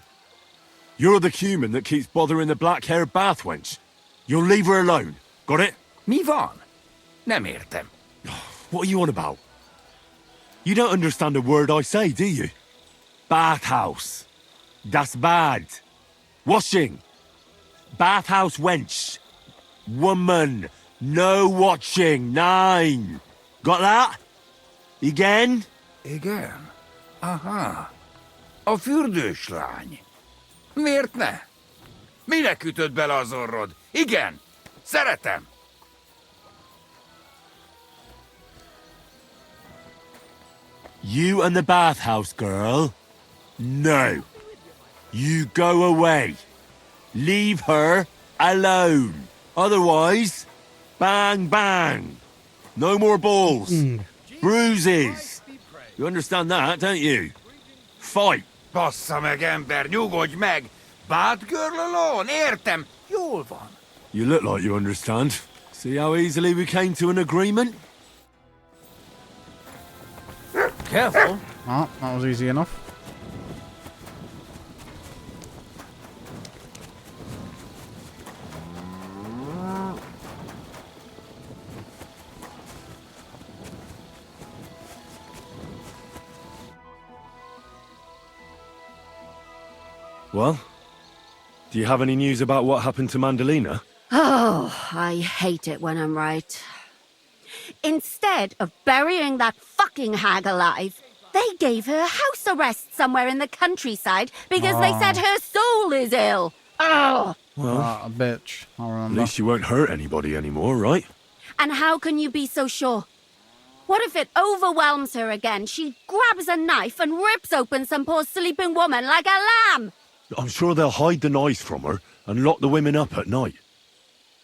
You're the cumin that keeps bothering the black-haired bath wench. You'll leave her alone. Got it? Mi van? Nem értem. What are you on about? You don't understand a word I say, do you? Bathhouse. Das bad. Washing. Bathhouse wench. Woman. No watching. 9. Got that? Again? Igen? Aha. A fürdős lány. Miért ne? Minek ütöd bele az orrod? Igen. Szeretem. You and the bathhouse girl? No. You go away. Leave her alone. Otherwise, bang, bang. No more balls. Bruises. You understand that, don't you? Fight. Bassza meg, ember, nyugodj meg! Bad girl alone, értem. Jól van. You look like you understand. See how easily we came to an agreement? Careful. Oh, that was easy enough. Well, do you have any news about what happened to Mandalina? Oh, I hate it when I'm right. Instead of burying that fucking hag alive, they gave her house arrest somewhere in the countryside because they said her soul is ill. Oh! Well, a bitch. I at remember. least you won't hurt anybody anymore, right? And how can you be so sure? What if it overwhelms her again? She grabs a knife and rips open some poor sleeping woman like a lamb! I'm sure they'll hide the knives from her and lock the women up at night.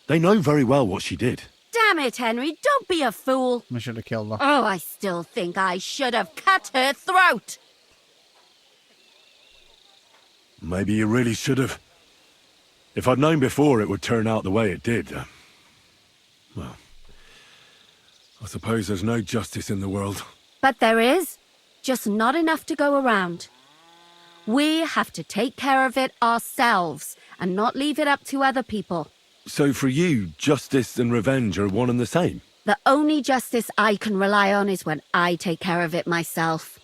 They know very well what she did. Damn it, Henry, don't be a fool. We should have killed her. Oh, I still think I should have cut her throat. Maybe you really should have. If I'd known before it would turn out the way it did, well, I suppose there's no justice in the world. But there is, just not enough to go around. We have to take care of it ourselves and not leave it up to other people. So for you, justice and revenge are one and the same? The only justice I can rely on is when I take care of it myself.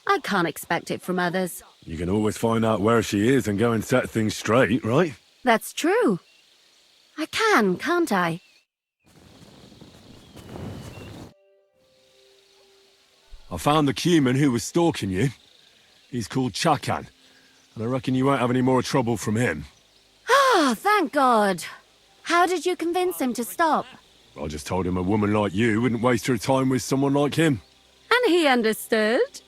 I can't expect it from others. You can always find out where she is and go and set things straight, right? That's true. I can, can't I? I found the Cuman who was stalking you. He's called Chakan, and I reckon you won't have any more trouble from him. Oh, thank God. How did you convince him to stop? I just told him a woman like you wouldn't waste her time with someone like him. And he understood?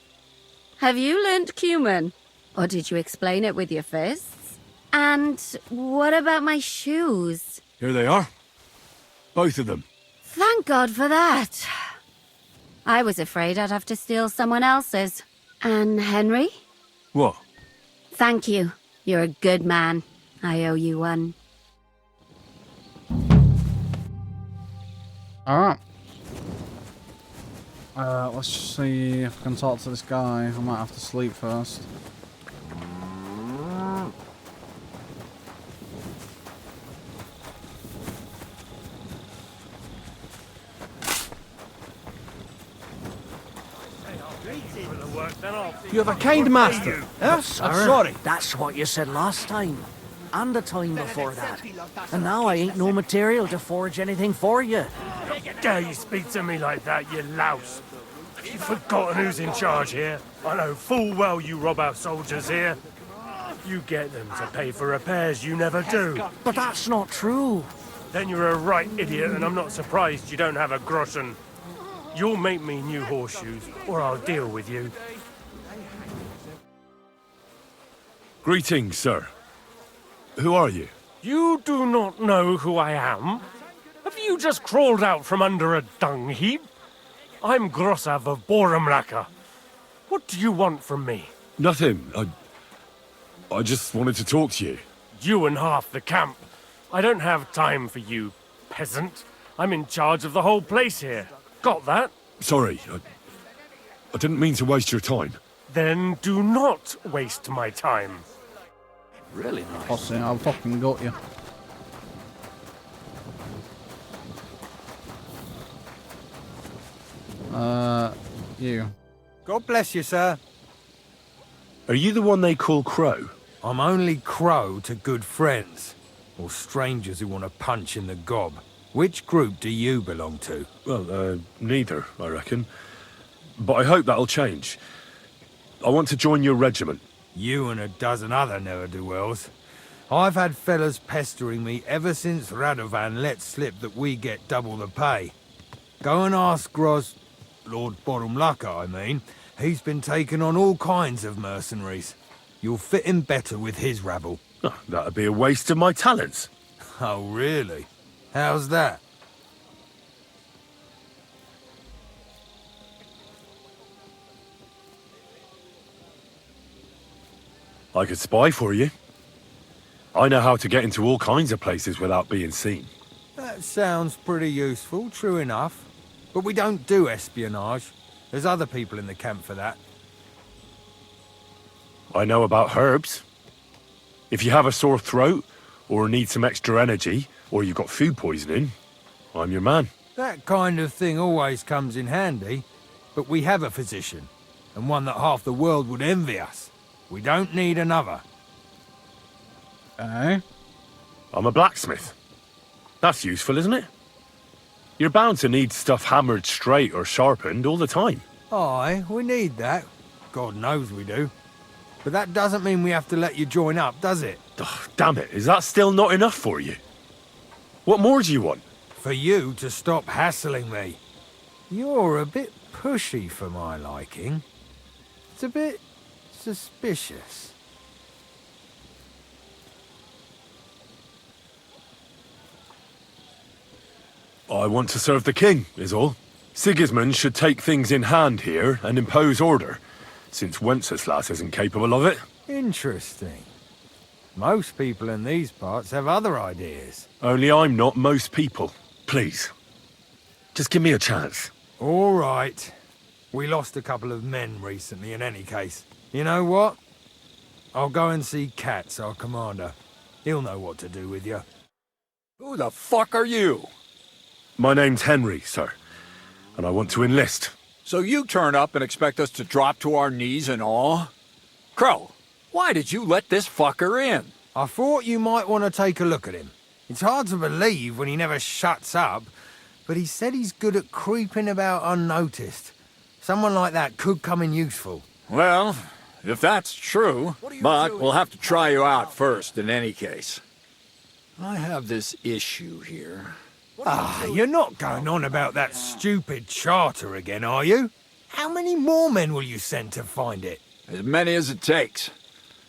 Have you learnt Cuman? Or did you explain it with your fists? And what about my shoes? Here they are. Both of them. Thank God for that. I was afraid I'd have to steal someone else's. And Henry? What? Thank you. You're a good man. I owe you one. Alright. Let's just see if I can talk to this guy. I might have to sleep first. You have a kind master. Yes, I'm sorry. That's what you said last time. And the time before that. And now I ain't no material to forge anything for you. How dare you speak to me like that, you louse? Have you forgotten who's in charge here? I know full well you rob our soldiers here. You get them to pay for repairs you never do. But that's not true. Then you're a right idiot, and I'm not surprised you don't have a groschen. You'll make me new horseshoes, or I'll deal with you. Greetings, sir. Who are you? You do not know who I am? Have you just crawled out from under a dung heap? I'm Grossav of Borumlaka. What do you want from me? Nothing. I just wanted to talk to you. You and half the camp. I don't have time for you, peasant. I'm in charge of the whole place here. Got that? Sorry, I didn't mean to waste your time. Then do not waste my time. Really nice. Posse, I'll fucking got you. You. God bless you, sir. Are you the one they call Crow? I'm only Crow to good friends, or strangers who want to punch in the gob. Which group do you belong to? Well, neither, I reckon. But I hope that'll change. I want to join your regiment. You and a dozen other ne'er-do-wells. I've had fellas pestering me ever since Radovan let slip that we get double the pay. Go and ask Lord Borumlaka, I mean. He's been taking on all kinds of mercenaries. You'll fit in better with his rabble. Oh, that'd be a waste of my talents. Oh, really? How's that? I could spy for you. I know how to get into all kinds of places without being seen. That sounds pretty useful, true enough. But we don't do espionage. There's other people in the camp for that. I know about herbs. If you have a sore throat, or need some extra energy, or you've got food poisoning, I'm your man. That kind of thing always comes in handy. But we have a physician, and one that half the world would envy us. We don't need another. Eh? I'm a blacksmith. That's useful, isn't it? You're bound to need stuff hammered straight or sharpened all the time. Aye, we need that. God knows we do. But that doesn't mean we have to let you join up, does it? Oh, damn it, is that still not enough for you? What more do you want? For you to stop hassling me. You're a bit pushy for my liking. It's a bit suspicious. I want to serve the king, is all. Sigismund should take things in hand here and impose order, since Wenceslas isn't capable of it. Interesting. Most people in these parts have other ideas. Only I'm not most people. Please. Just give me a chance. All right. We lost a couple of men recently in any case. You know what? I'll go and see Katz, our commander. He'll know what to do with you. Who the fuck are you? My name's Henry, sir, and I want to enlist. So you turn up and expect us to drop to our knees in awe? Crow, why did you let this fucker in? I thought you might want to take a look at him. It's hard to believe when he never shuts up, but he said he's good at creeping about unnoticed. Someone like that could come in useful. Well, if that's true, but we'll have to try you out first in any case. I have this issue here. You're not going on about that stupid charter again, are you? How many more men will you send to find it? As many as it takes.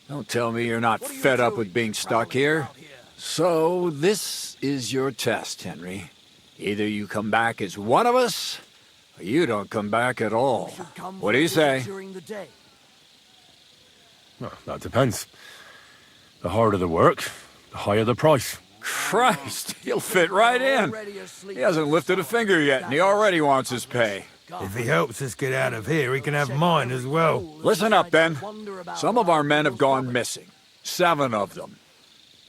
Don't tell me you're not fed up with being stuck here. So, this is your test, Henry. Either you come back as one of us, or you don't come back at all. What do you say? Well, that depends. The harder the work, the higher the price. Christ, he'll fit right in. He hasn't lifted a finger yet, and he already wants his pay. If he helps us get out of here, he can have mine as well. Listen up, then. Some of our men have gone missing. 7 of them.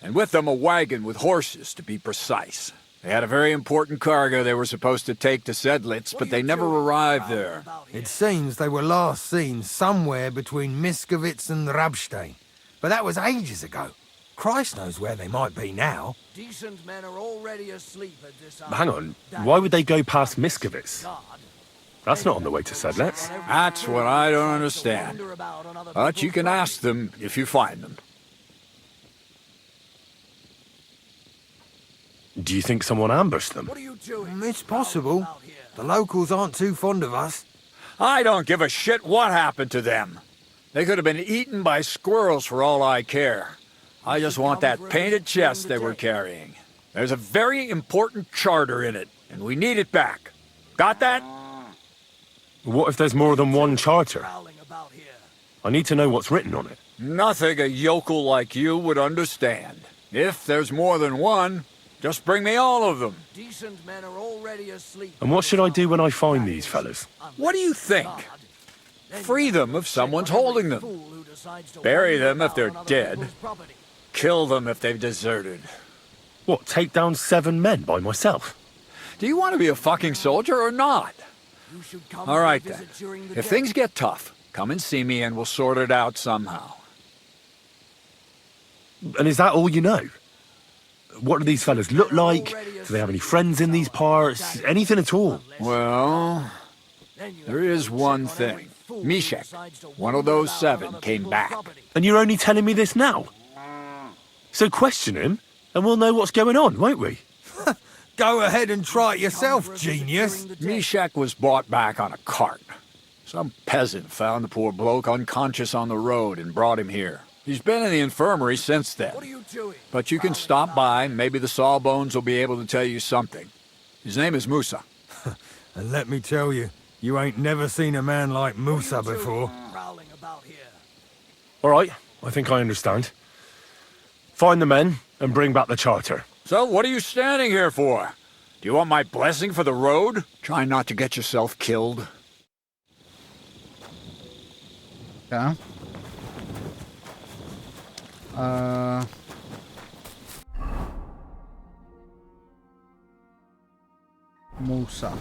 And with them a wagon with horses, to be precise. They had a very important cargo they were supposed to take to Sedlitz, but they never arrived there. It seems they were last seen somewhere between Miskovitz and Rabstein. But that was ages ago. Christ knows where they might be now. Decent men are already asleep at this hour. Hang on, why would they go past Miskovitz? That's not on the way to Sedlitz. That's what I don't understand. But you can ask them if you find them. Do you think someone ambushed them? It's possible. The locals aren't too fond of us. I don't give a shit what happened to them. They could have been eaten by squirrels for all I care. I just want that painted chest they were carrying. There's a very important charter in it, and we need it back. Got that? What if there's more than one charter? I need to know what's written on it. Nothing a yokel like you would understand. If there's more than one, just bring me all of them. Decent men are already asleep. And what should I do when I find these fellas? What do you think? Free them if someone's holding them. Bury them if they're dead. Kill them if they've deserted. What, take down 7 men by myself? Do you want to be a fucking soldier or not? All right then. If things get tough, come and see me and we'll sort it out somehow. And is that all you know? What do these fellas look like? Do they have any friends in these parts? Anything at all? Well, there is one thing. Mishek, one of those 7, came back. And you're only telling me this now? So question him, and we'll know what's going on, won't we? Go ahead and try it yourself, genius. Mishek was brought back on a cart. Some peasant found the poor bloke unconscious on the road and brought him here. He's been in the infirmary since then. But you can stop by, maybe the Sawbones will be able to tell you something. His name is Musa. And let me tell you, you ain't never seen a man like Musa before. All right, I think I understand. Find the men and bring back the charter. So what are you standing here for? Do you want my blessing for the road? Try not to get yourself killed. Yeah. Musa.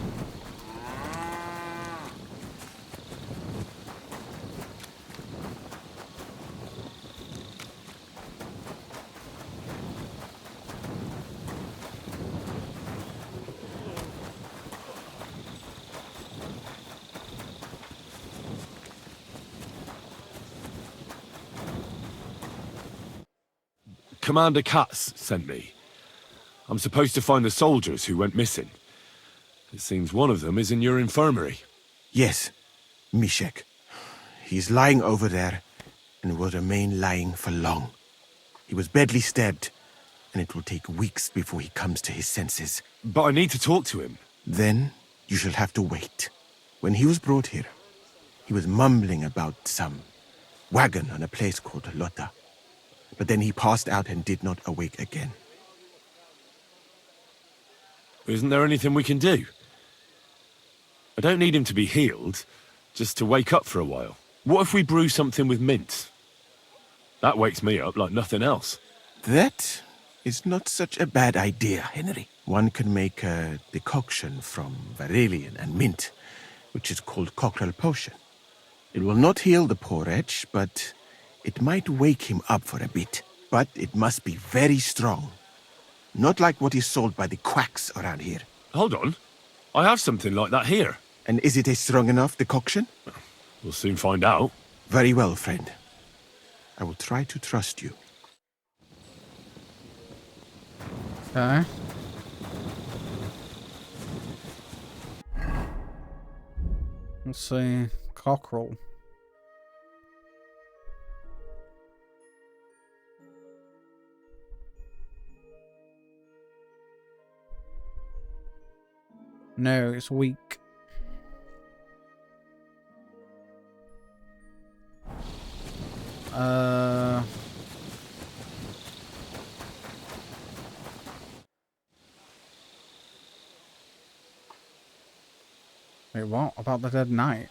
Commander Katz sent me. I'm supposed to find the soldiers who went missing. It seems one of them is in your infirmary. Yes, Mishek. He's lying over there, and will remain lying for long. He was badly stabbed, and it will take weeks before he comes to his senses. But I need to talk to him. Then you shall have to wait. When he was brought here, he was mumbling about some wagon on a place called Lota. But then he passed out and did not awake again. Isn't there anything we can do? I don't need him to be healed, just to wake up for a while. What if we brew something with mint? That wakes me up like nothing else. That is not such a bad idea, Henry. One can make a decoction from Varelian and mint, which is called cockerel potion. It will not heal the poor wretch, but it might wake him up for a bit. But it must be very strong. Not like what is sold by the quacks around here. Hold on. I have something like that here. And is it a strong enough decoction? We'll soon find out. Very well, friend. I will try to trust you. Okay. Let's see. Cockerel. No, it's weak. Wait, what? About the dead knight?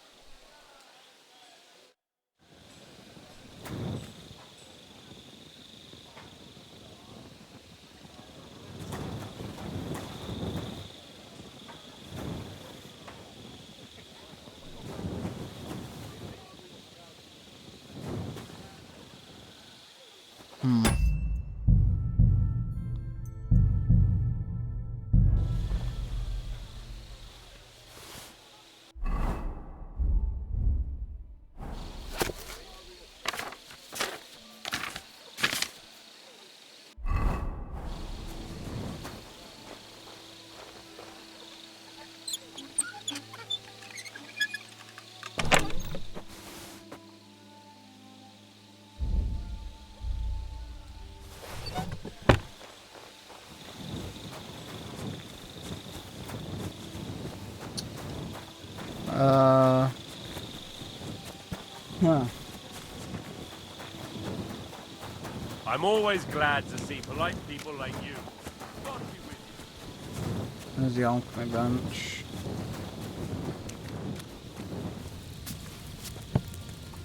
Huh. I'm always glad to see polite people like you. There's the alchemy bench.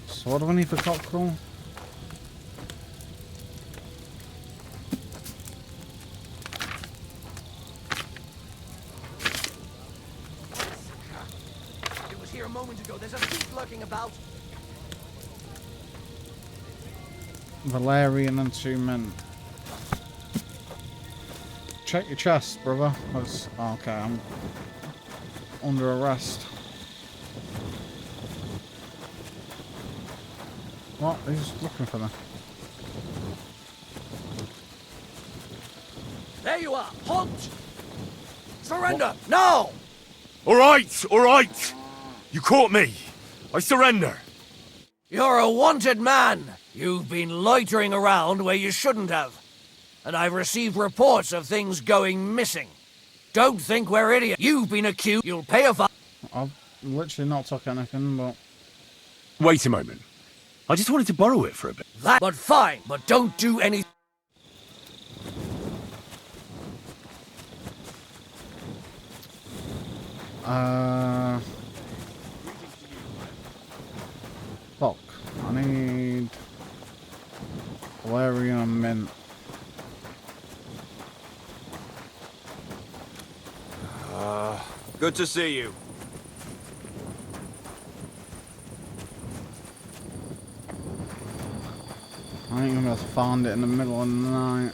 So what do I need for cockerel? It was here a moment ago. There's a thief lurking about. Valerian and 2 mint. Check your chest, brother. That's, okay, I'm under arrest. What? He's looking for me. There you are. Halt! Surrender! No! All right. You caught me. I surrender. You're a wanted man. You've been loitering around where you shouldn't have. And I've received reports of things going missing. Don't think we're idiots. You've been accused. You'll pay a fine. I've literally not took anything, but... Wait a moment. I just wanted to borrow it for a bit. But fine. But don't do anything. Fuck. I need... Valerian and mint. Good to see you. I ain't gonna be able to find it in the middle of the night.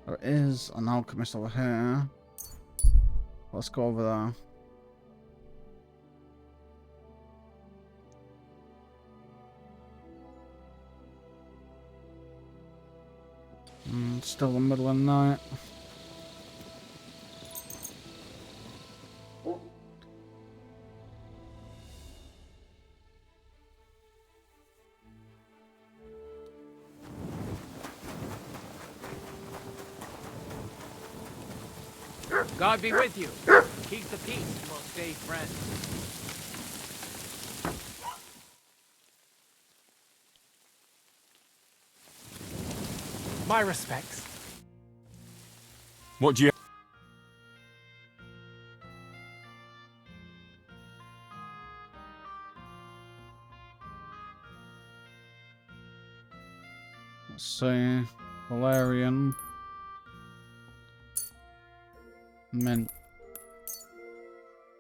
There is an alchemist over here. Let's go over there. Still the middle of the night. God be with you. Keep the peace and we'll stay friends. My respects. What do you... Let's see. Valerian. Mint.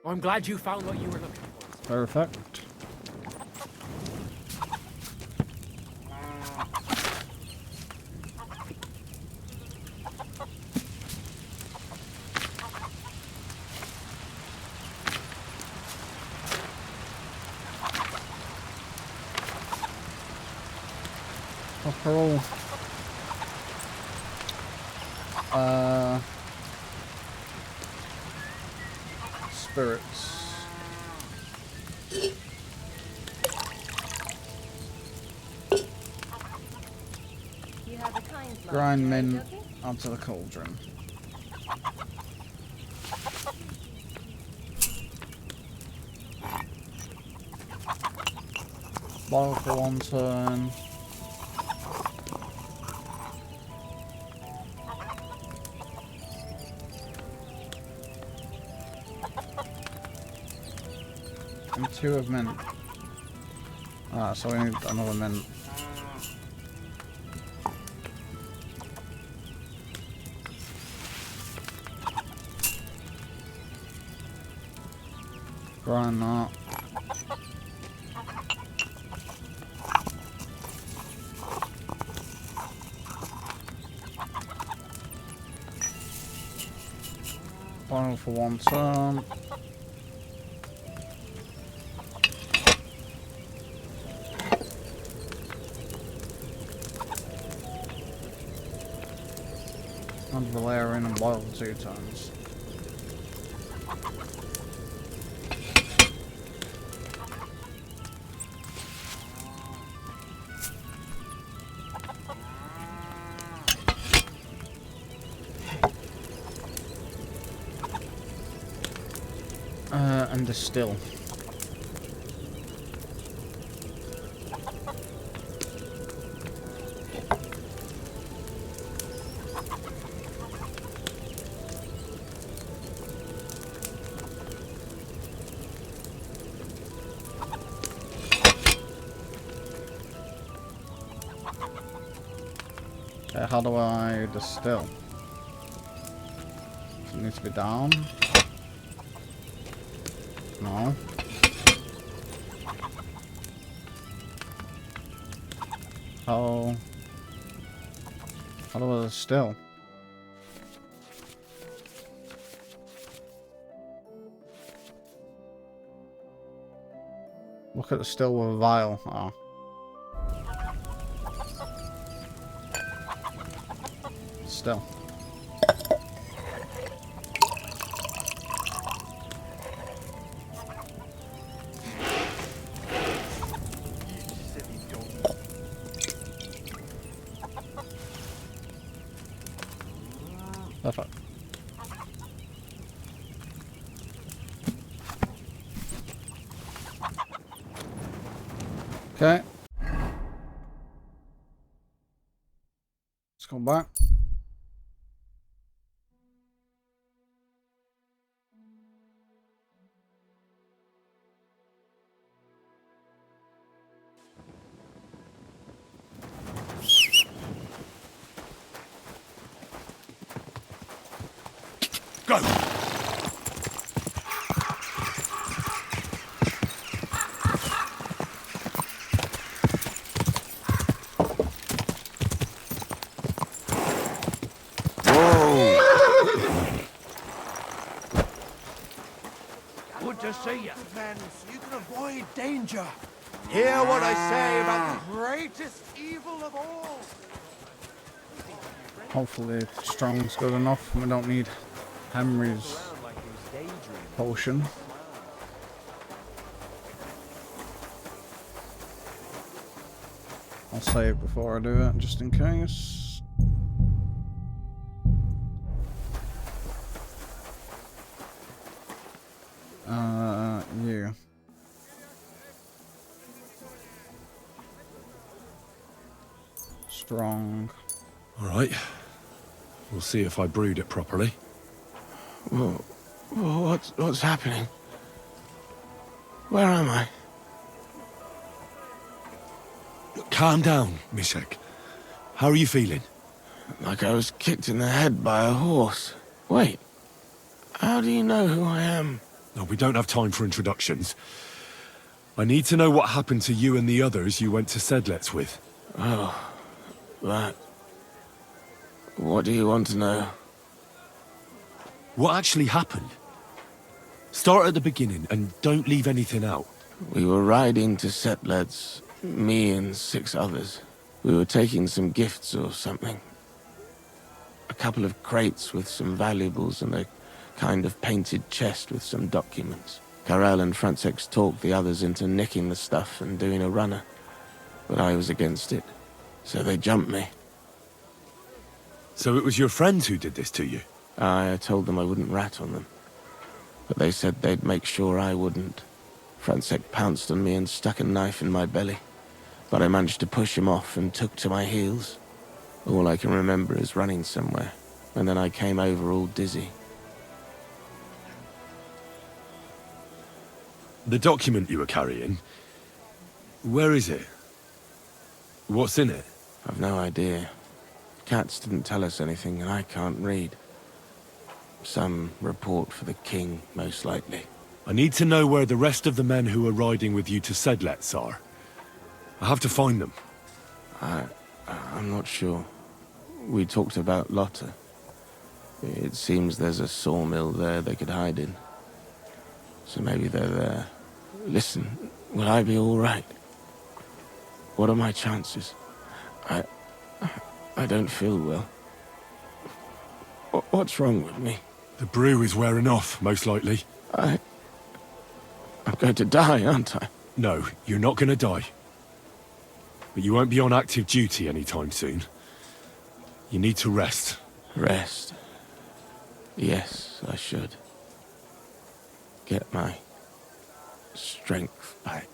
I'm glad you found what you were looking for. Perfect. Pearl. Spirits. You have a kind life, Grind mint DtotheK? onto the cauldron. Boil for 1 turn. And 2 of mint. Ah, so we need another mint. Grind that. Boil for 1 turn. And Valerian and boil for 2 turns. And distill. Okay, how do I distill? Does it need to be down? No. How do I distill? Look at the still with a vial. Oh. Still. Perfect. Okay. Let's go back. Go! Good to see you. Men, so you can avoid danger. Hear what I say about the greatest evil of all. Hopefully strong's good enough and we don't need Henry's potion. I'll save before I do it, just in case. You. Strong. Alright. We'll see if I brewed it properly. Whoa. What's happening? Where am I? Calm down, Mishek. How are you feeling? Like I was kicked in the head by a horse. Wait. How do you know who I am? No, we don't have time for introductions. I need to know what happened to you and the others you went to Sedlets with. Oh, that. What do you want to know? What actually happened? Start at the beginning and don't leave anything out. We were riding to Sedlets, me and 6 others. We were taking some gifts or something. A couple of crates with some valuables and a kind of painted chest with some documents. Karel and Francex talked the others into nicking the stuff and doing a runner. But I was against it, so they jumped me. So it was your friends who did this to you? I told them I wouldn't rat on them. But they said they'd make sure I wouldn't. Francex pounced on me and stuck a knife in my belly. But I managed to push him off and took to my heels. All I can remember is running somewhere, and then I came over all dizzy. The document you were carrying, where is it? What's in it? I've no idea. Cats didn't tell us anything, and I can't read. Some report for the king, most likely. I need to know where the rest of the men who are riding with you to Sedlets are. I have to find them. I'm not sure. We talked about Lotta. It seems there's a sawmill there they could hide in. So maybe they're there. Listen, will I be all right? What are my chances? I don't feel well. What's wrong with me? The brew is wearing off, most likely. I'm going to die, aren't I? No, you're not going to die. But you won't be on active duty anytime soon. You need to rest. Rest? Yes, I should. Get my strength back.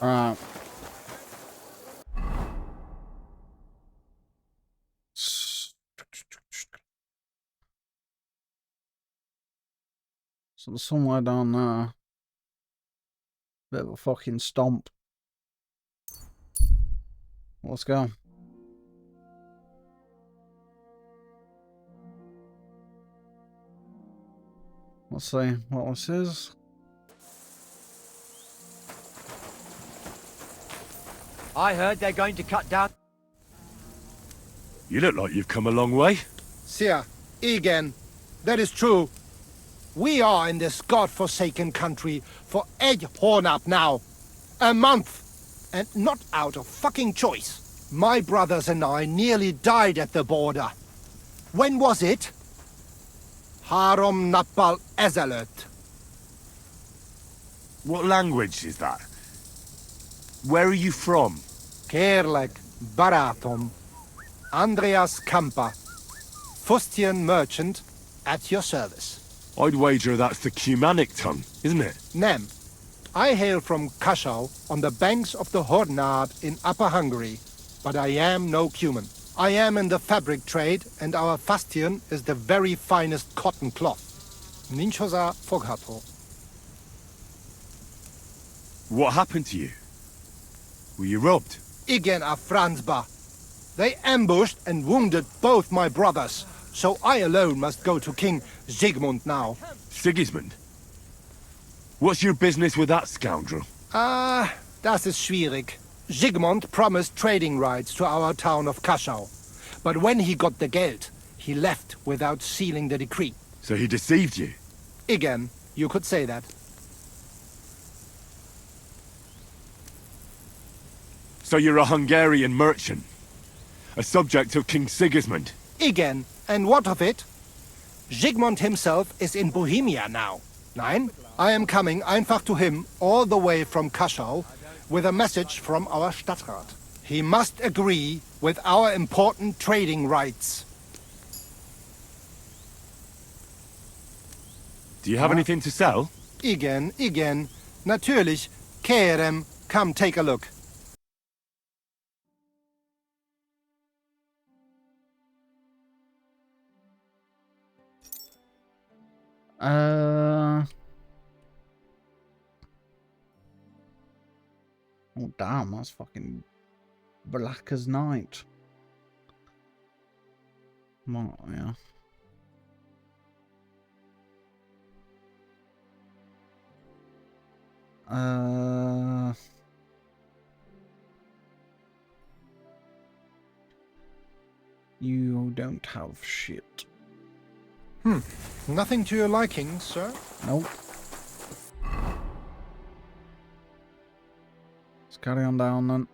Alright. So there's somewhere down there. Bit of a fucking stomp. Let's go. Let's see what this is. I heard they're going to cut down. You look like you've come a long way. Sir, again, that is true. We are in this god-forsaken country for horn up now. A month. And not out of fucking choice. My brothers and I nearly died at the border. When was it? Harom Napal Ezalet. What language is that? Where are you from? Kerlek Baratom. Andreas Kampa. Fustian merchant at your service. I'd wager that's the Cumanic tongue, isn't it? Nem. I hail from Kashau on the banks of the Hornab in Upper Hungary, but I am no Cuman. I am in the fabric trade, and our Fustian is the very finest cotton cloth. Ninchosa Foghato. What happened to you? Were you robbed? Igen a Franzba. They ambushed and wounded both my brothers, so I alone must go to King Sigmund now. Sigismund? What's your business with that scoundrel? Das ist schwierig. Sigmund promised trading rights to our town of Kashau. But when he got the Geld, he left without sealing the decree. So he deceived you? Again, you could say that. So you're a Hungarian merchant? A subject of King Sigismund? Igen, and what of it? Zygmunt himself is in Bohemia now. Nein, I am coming einfach to him all the way from Kaschau with a message from our Stadtrat. He must agree with our important trading rights. Do you have anything to sell? Igen. Natürlich. Kerem, come take a look. Oh damn, that's fucking black as night. What, yeah. You don't have shit. Nothing to your liking, sir? Nope. Let's carry on down then.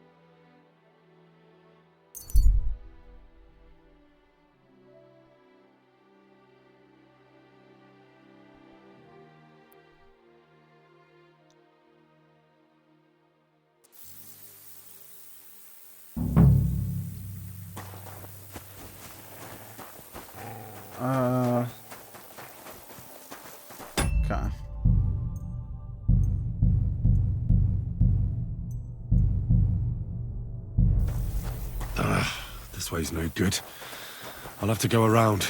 Okay. This way's no good. I'll have to go around.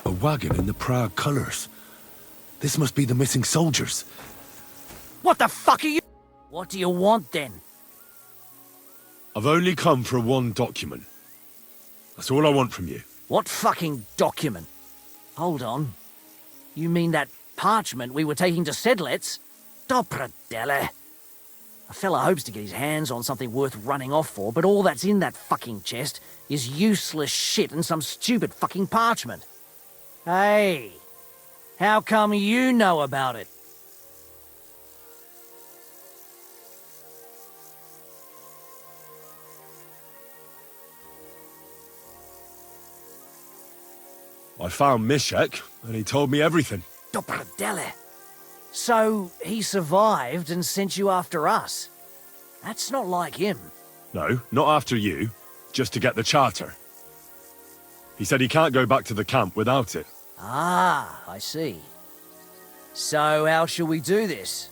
A wagon in the Prague colours. This must be the missing soldiers. What the fuck are you? What do you want then? I've only come for one document. That's all I want from you. What fucking document? Hold on. You mean that parchment we were taking to Sedlets? DtotheK. A fella hopes to get his hands on something worth running off for, but all that's in that fucking chest is useless shit and some stupid fucking parchment. Hey, how come you know about it? I found Mishek, and he told me everything. DtotheK. So, he survived and sent you after us. That's not like him. No, not after you. Just to get the charter. He said he can't go back to the camp without it. Ah, I see. So, how shall we do this?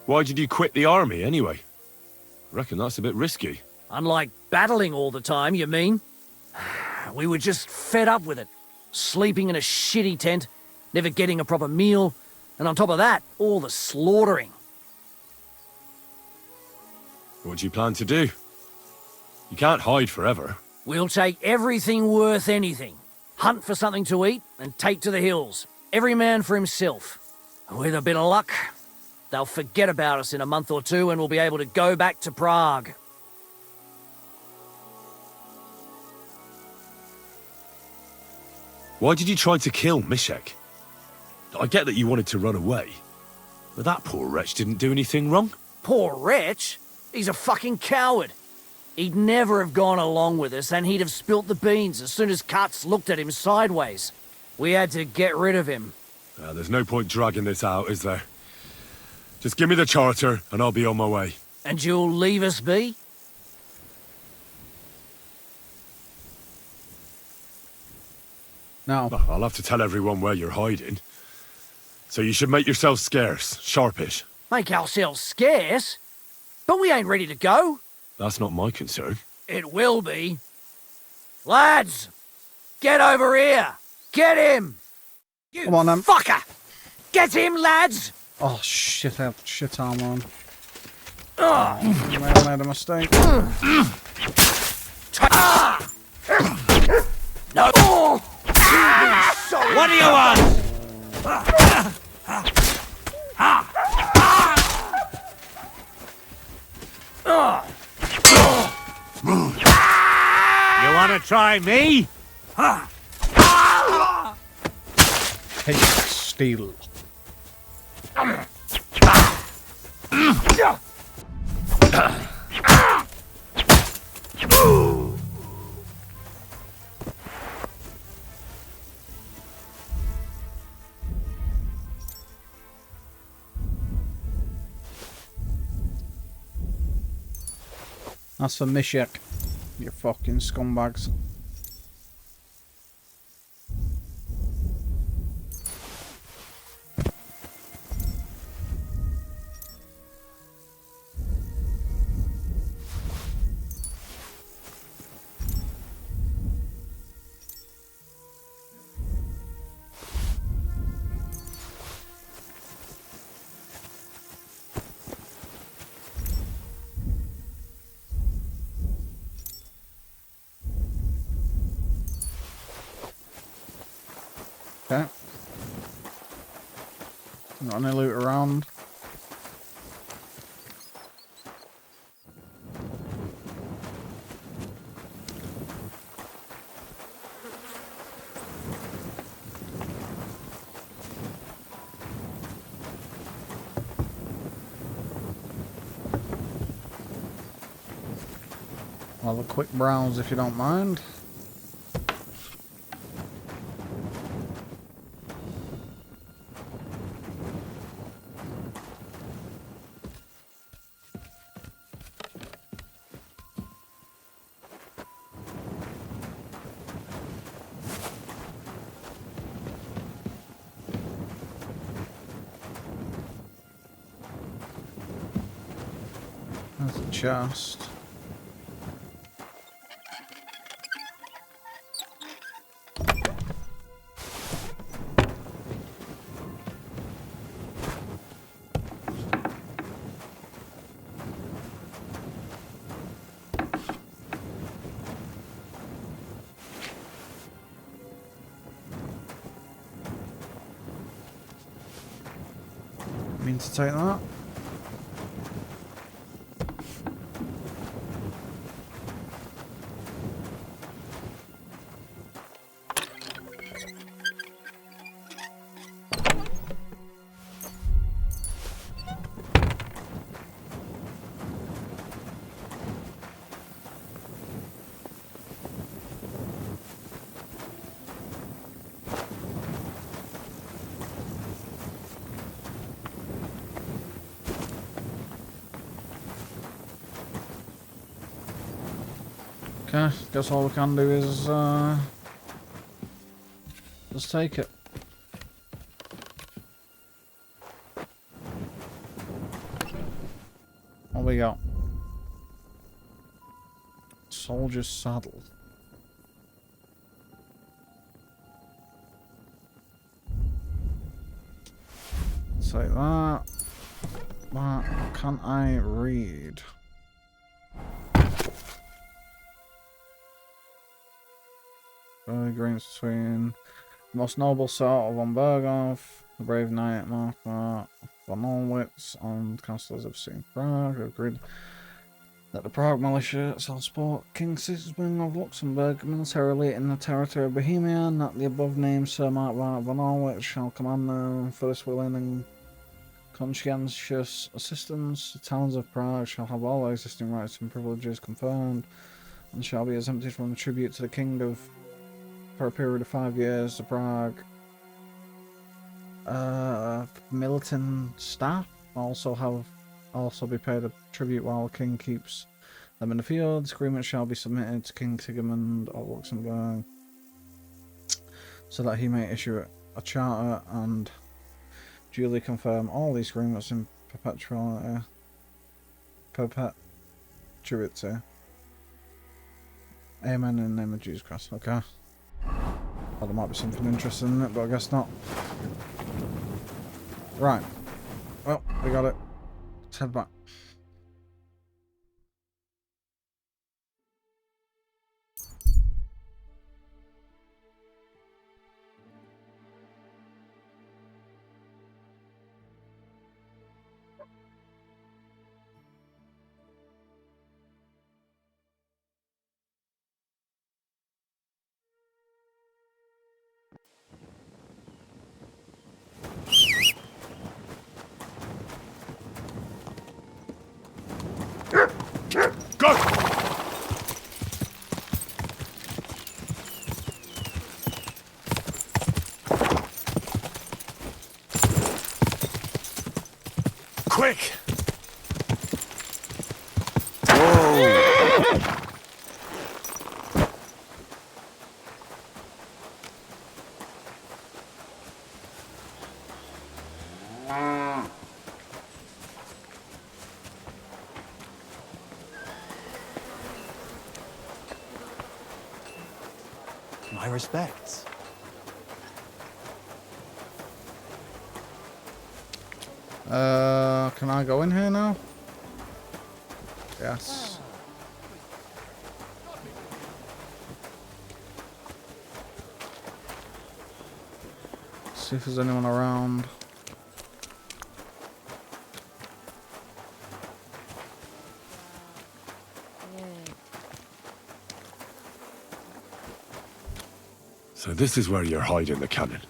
Why did you quit the army, anyway? I reckon that's a bit risky. Unlike battling all the time, you mean? We were just fed up with it. Sleeping in a shitty tent, never getting a proper meal, and on top of that, all the slaughtering. What do you plan to do? You can't hide forever. We'll take everything worth anything. Hunt for something to eat and take to the hills. Every man for himself. With a bit of luck, they'll forget about us in a month or two and we'll be able to go back to Prague. Why did you try to kill Mishek? I get that you wanted to run away, but that poor wretch didn't do anything wrong. Poor wretch? He's a fucking coward. He'd never have gone along with us and he'd have spilt the beans as soon as Katz looked at him sideways. We had to get rid of him. There's no point dragging this out, is there? Just give me the charter and I'll be on my way. And you'll leave us be? No. I'll have to tell everyone where you're hiding. So you should make yourself scarce, sharpish. Make ourselves scarce? But we ain't ready to go. That's not my concern. It will be. Lads! Get over here! Get him! You Come on, then. fucker! Get him, lads! Oh shit! I have shit armor on. Ugh. I made a mistake. No! What do you want? wanna try me? Hey, steel. That's for Mishek, you fucking scumbags. Okay. Got any loot around? I'll have a quick browse if you don't mind. There's a chest. Mean to take that? Okay, guess all we can do is just take it. What we got? Soldier's saddle. Take that. That. Can I read? Agreements between the most noble sort of von Berghoff, the brave knight Martha von Olwitz, and councillors of St. Prague agreed that the Prague militia shall support King Sigismund of Luxembourg militarily in the territory of Bohemia, and that the above named Sir Mark von Olwitz shall command them for this willing and conscientious assistance. The towns of Prague shall have all existing rights and privileges confirmed, and shall be exempted from the tribute to the King of for a period of 5 years. The Prague militant staff also be paid a tribute while the king keeps them in the field. This agreement shall be submitted to King Sigismund of Luxembourg so that he may issue a charter and duly confirm all these agreements in perpetuity. Amen in the name of Jesus Christ. Okay. Well, there might be something interesting in it, but I guess not. Right. Well, we got it. Let's head back. quick! My respects. Can I go in here now? Yes. See if there's anyone around. So this is where you're hiding the cannon.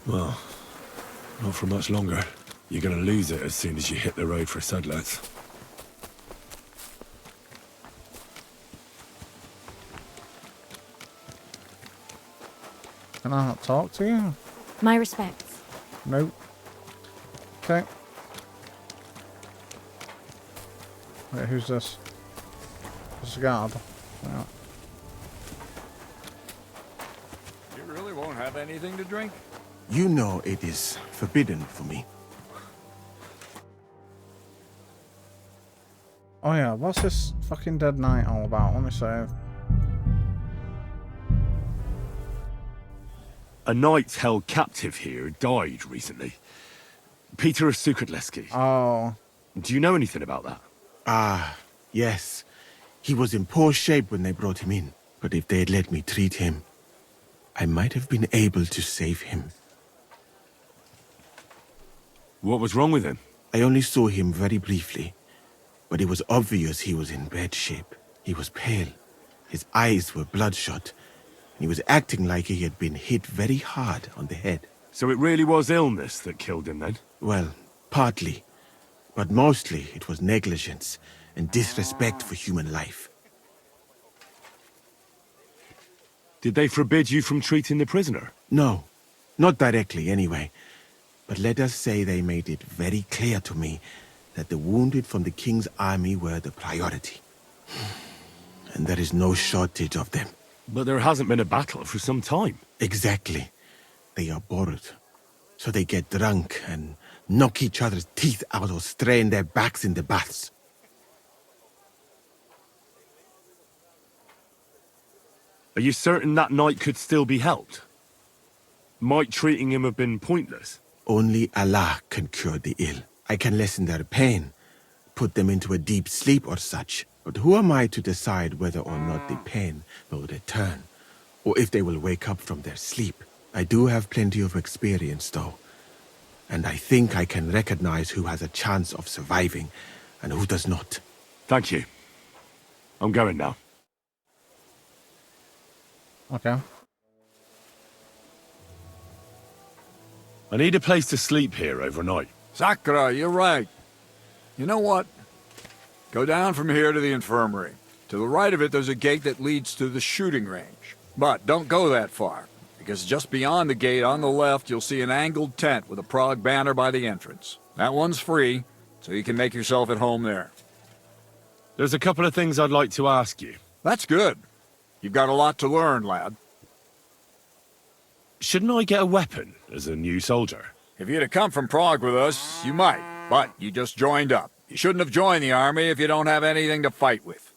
Well, not for much longer. You're gonna lose it as soon as you hit the road for Sedlets. Can I not talk to you? My respects. Nope. Okay. Wait, who's this? This is a guard. Yeah. You really won't have anything to drink? You know it is forbidden for me. Oh yeah, what's this fucking dead knight all about? Let me save. A knight held captive here died recently. Peter Sukatleski. Oh. Do you know anything about that? Ah, yes. He was in poor shape when they brought him in. But if they had let me treat him, I might have been able to save him. What was wrong with him? I only saw him very briefly, but it was obvious he was in bad shape. He was pale, his eyes were bloodshot, and he was acting like he had been hit very hard on the head. So it really was illness that killed him then? Well, partly, but mostly it was negligence and disrespect for human life. Did they forbid you from treating the prisoner? No, not directly anyway. But let us say they made it very clear to me that the wounded from the king's army were the priority. And there is no shortage of them. But there hasn't been a battle for some time. Exactly. They are bored. So they get drunk and knock each other's teeth out or strain their backs in the baths. Are you certain that knight could still be helped? Might treating him have been pointless? Only Allah can cure the ill. I can lessen their pain, put them into a deep sleep or such. But who am I to decide whether or not the pain will return, or if they will wake up from their sleep? I do have plenty of experience, though. And I think I can recognize who has a chance of surviving and who does not. Thank you. I'm going now. Okay. I need a place to sleep here overnight. Sakura, you're right. You know what? Go down from here to the infirmary. To the right of it, there's a gate that leads to the shooting range. But don't go that far, because just beyond the gate on the left, you'll see an angled tent with a Prague banner by the entrance. That one's free, so you can make yourself at home there. There's a couple of things I'd like to ask you. That's good. You've got a lot to learn, lad. Shouldn't I get a weapon as a new soldier? If you'd have come from Prague with us, you might, but you just joined up. You shouldn't have joined the army if you don't have anything to fight with.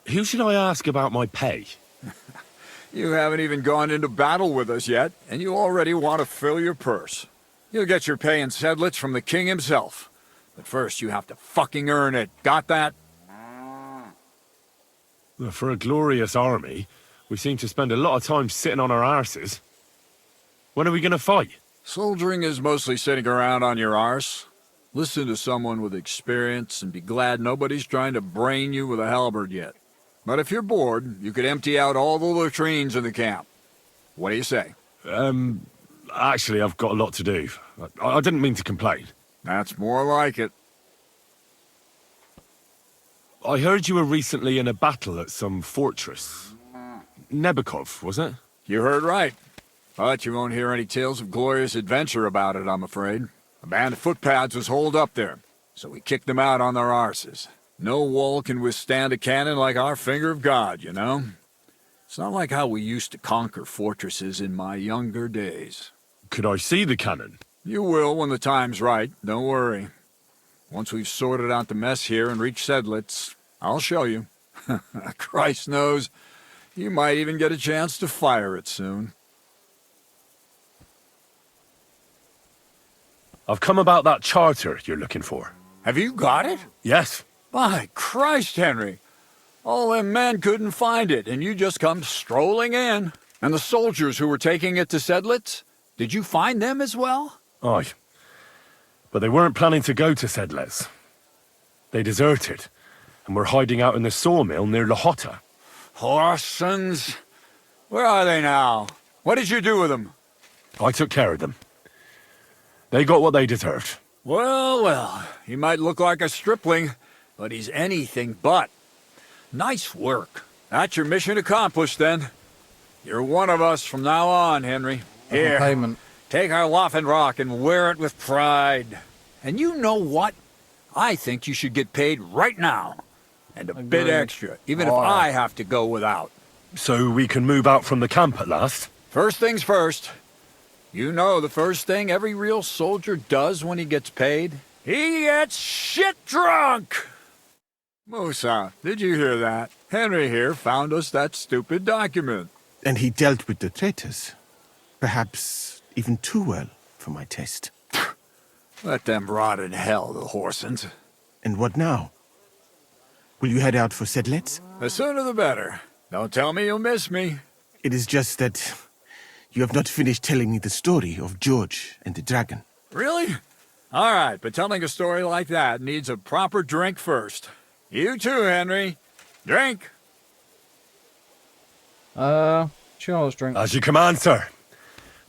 Who should I ask about my pay? You haven't even gone into battle with us yet, and you already want to fill your purse. You'll get your pay in sedlets from the king himself. But first, you have to fucking earn it. Got that? For a glorious army, we seem to spend a lot of time sitting on our arses. When are we going to fight? Soldiering is mostly sitting around on your arse. Listen to someone with experience and be glad nobody's trying to brain you with a halberd yet. But if you're bored, you could empty out all the latrines in the camp. What do you say? Actually, I've got a lot to do. I didn't mean to complain. That's more like it. I heard you were recently in a battle at some fortress. Nebekov, was it? You heard right. But you won't hear any tales of glorious adventure about it, I'm afraid. A band of footpads was holed up there, so we kicked them out on their arses. No wall can withstand a cannon like our finger of God, you know? It's not like how we used to conquer fortresses in my younger days. Could I see the cannon? You will when the time's right, don't worry. Once we've sorted out the mess here and reached Sedlitz, I'll show you. Christ knows, you might even get a chance to fire it soon. I've come about that charter you're looking for. Have you got it? Yes. By Christ, Henry. All them men couldn't find it, and you just come strolling in. And the soldiers who were taking it to Sedlitz, did you find them as well? Aye. But they weren't planning to go to Sedlitz. They deserted, and were hiding out in the sawmill near Lahota. Horsons. Where are they now? What did you do with them? I took care of them. They got what they deserved. Well, well, he might look like a stripling, but he's anything but. Nice work. That's your mission accomplished, then. You're one of us from now on, Henry. Here, Payment. take our Waffenrock and wear it with pride. And you know what? I think you should get paid right now. And a bit extra, even if I have to go without. So we can move out from the camp at last? First things first. You know the first thing every real soldier does when he gets paid? He gets shit drunk! Musa, did you hear that? Henry here found us that stupid document. And he dealt with the traitors. Perhaps even too well for my taste. Let them rot in hell, the Horsens. And what now? Will you head out for Sedlitz? The sooner the better. Don't tell me you'll miss me. It is just that you have not finished telling me the story of George and the dragon. Really? All right, but telling a story like that needs a proper drink first. You too, Henry. Drink. Cheers, drink. As you command, sir.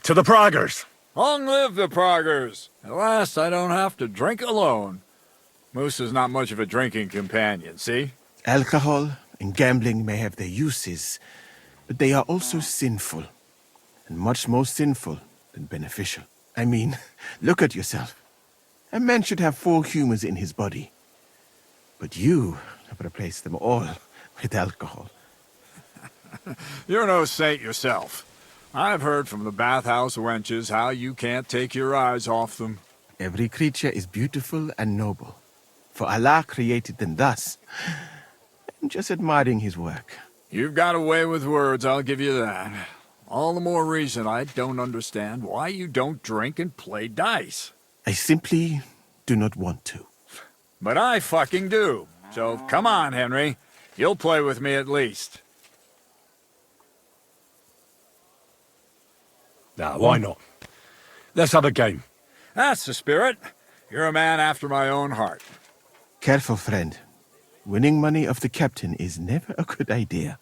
To the Praggers. Long live the Praggers. At last I don't have to drink alone. Moose is not much of a drinking companion, see? Alcohol and gambling may have their uses, but they are also sinful. And much more sinful than beneficial. I mean, look at yourself. A man should have 4 humors in his body. But you have replaced them all with alcohol. You're no saint yourself. I've heard from the bathhouse wenches how you can't take your eyes off them. Every creature is beautiful and noble. For Allah created them thus. I'm just admiring his work. You've got a way with words, I'll give you that. All the more reason I don't understand why you don't drink and play dice. I simply do not want to. But I fucking do. So come on, Henry. You'll play with me at least. Now, why not? Let's have a game. That's the spirit. You're a man after my own heart. Careful, friend. Winning money off the captain is never a good idea.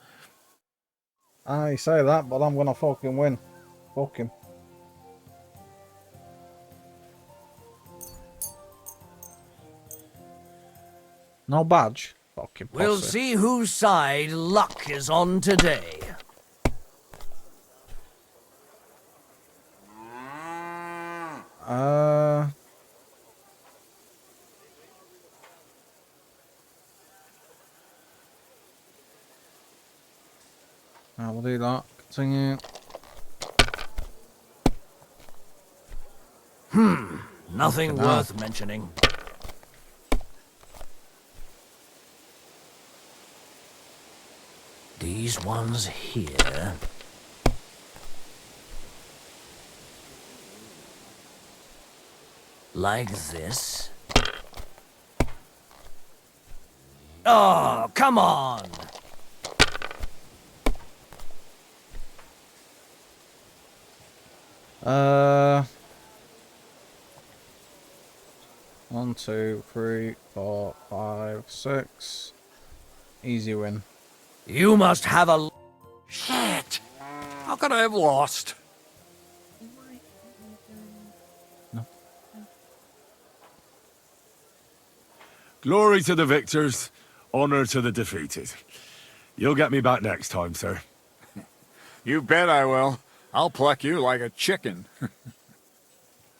I say that, but I'm gonna fucking win. Fuck him. No badge. Fucking pussy. We'll see whose side luck is on today. We'll do that. Continue. Nothing worth mentioning. These ones here. Like this. Oh, come on! One, 2, 3, 4, 5, 6. Easy win. You must have a... Shit! How could I have lost? No. Glory to the victors, honor to the defeated. You'll get me back next time, sir. You bet I will. I'll pluck you like a chicken.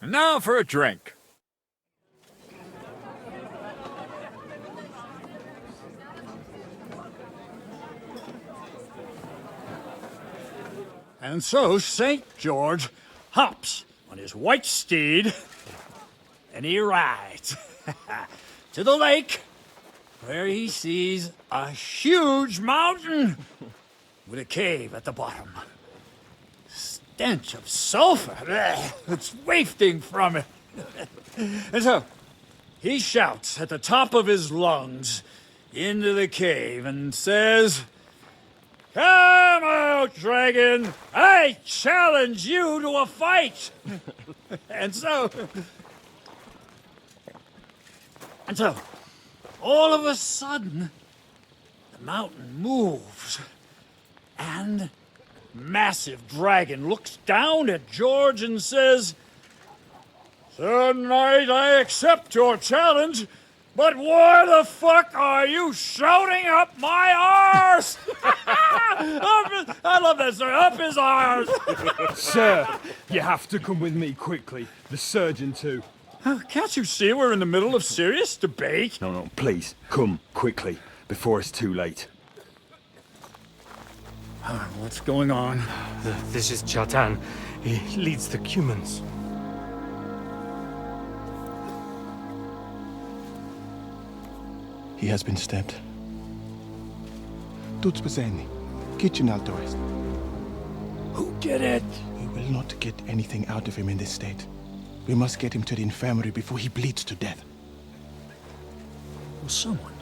And now for a drink. And so St. George hops on his white steed, and he rides to the lake, where he sees a huge mountain with a cave at the bottom. Stench of sulfur that's wafting from it. And so he shouts at the top of his lungs into the cave and says, "Come out, dragon! I challenge you to a fight!" And so, all of a sudden, the mountain moves, and massive dragon looks down at George and says, "Sir Knight, I accept your challenge, but why the fuck are you shouting up my arse?" I love that, sir. Up his arse. Sir, you have to come with me quickly. The surgeon too. Can't you see we're in the middle of serious debate? No, please, come quickly, before it's too late. What's going on? This is Chatan. He leads the Cumans. He has been stabbed. Tuts Bazeni, kitchen outdoors. Who did it? We will not get anything out of him in this state. We must get him to the infirmary before he bleeds to death. Will someone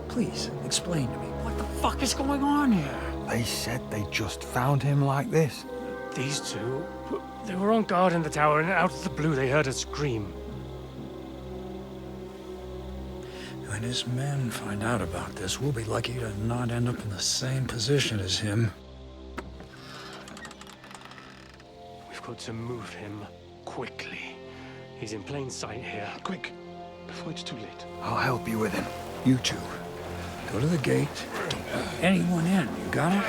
please explain to me what the fuck is going on here? They said they just found him like this. These two, they were on guard in the tower, and out of the blue they heard a scream. When his men find out about this, we'll be lucky to not end up in the same position as him. We've got to move him quickly. He's in plain sight here. Quick, before it's too late. I'll help you with him. You two, go to the gate. Don't let anyone in. You got it?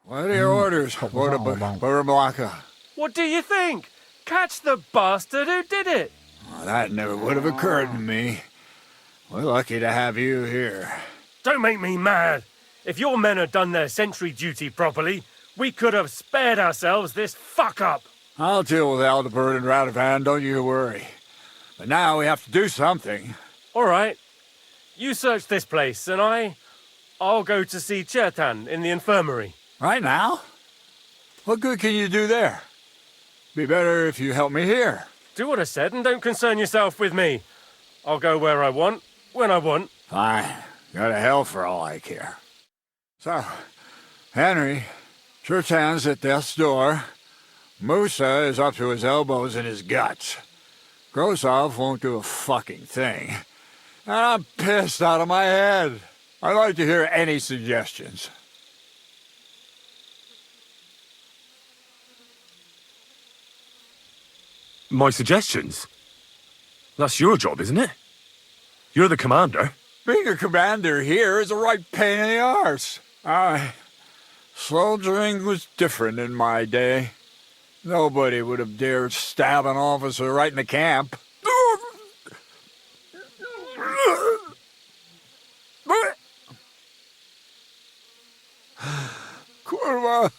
What are your orders, Burblaka? What do you think? Catch the bastard who did it! Well, that never would have occurred to me. We're lucky to have you here. Don't make me mad. If your men had done their sentry duty properly, we could have spared ourselves this fuck-up. I'll deal with Aldebert and Radovan, don't you worry. But now we have to do something. All right. You search this place, and I'll go to see Chertan in the infirmary. Right now? What good can you do there? Be better if you help me here. Do what I said and don't concern yourself with me. I'll go where I want, when I want. Fine. Go to hell for all I care. So, Henry, Chertan's at death's door. Musa is up to his elbows in his guts. Grosov won't do a fucking thing. And I'm pissed out of my head. I'd like to hear any suggestions. My suggestions? That's your job, isn't it? You're the commander. Being a commander here is a right pain in the arse. Soldiering was different in my day. Nobody would have dared stab an officer right in the camp. Kurva!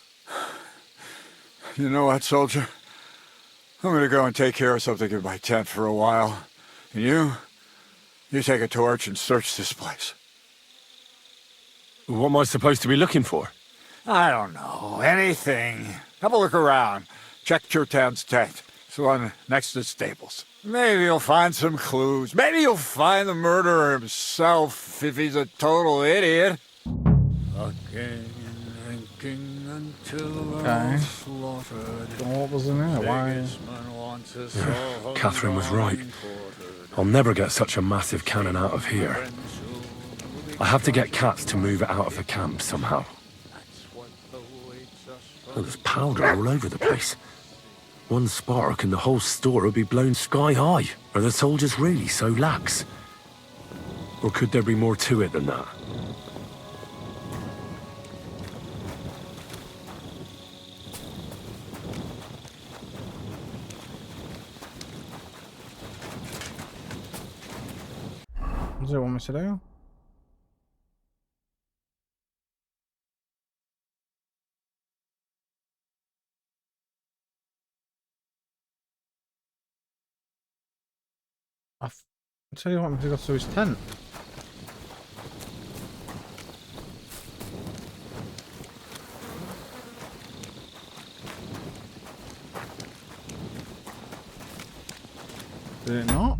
You know what, soldier? I'm gonna go and take care of something in my tent for a while. And you take a torch and search this place. What am I supposed to be looking for? I don't know. Anything. Have a look around. Check Chertan's tent. It's the one next to the stables. Maybe you'll find some clues. Maybe you'll find the murderer himself if he's a total idiot. Fucking drinking until Okay. What was in there? Why? Catherine was right. I'll never get such a massive cannon out of here. I have to get cats to move it out of the camp somehow. Oh, there's powder all over the place. One spark and the whole store will be blown sky high. Are the soldiers really so lax? Or could there be more to it than that? What does it want me to do? I tell you what, I'm going to go to his tent. Did it not?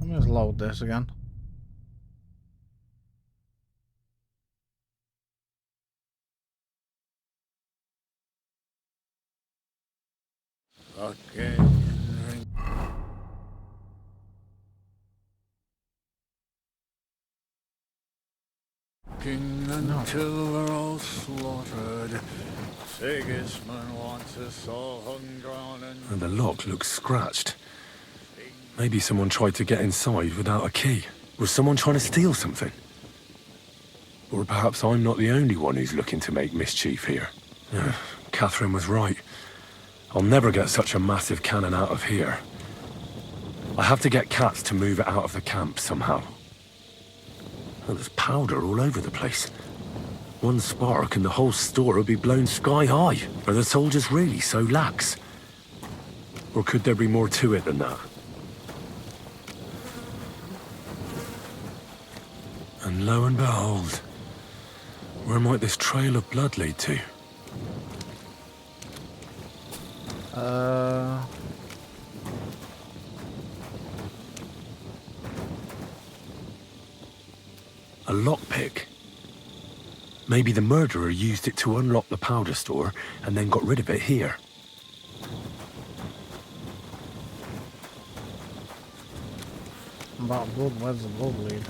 Let me just load this again. Okay. King until we're all slaughtered. Sigismund wants us all hung, drawn, And the lock looks scratched. Maybe someone tried to get inside without a key. Was someone trying to steal something? Or perhaps I'm not the only one who's looking to make mischief here. Catherine was right. I'll never get such a massive cannon out of here. I have to get Cats to move it out of the camp somehow. Oh, there's powder all over the place. One spark and the whole store will be blown sky high. Are the soldiers really so lax? Or could there be more to it than that? And lo and behold, where might this trail of blood lead to? A lockpick. Maybe the murderer used it to unlock the powder store and then got rid of it here. About blood, where's the blood lead?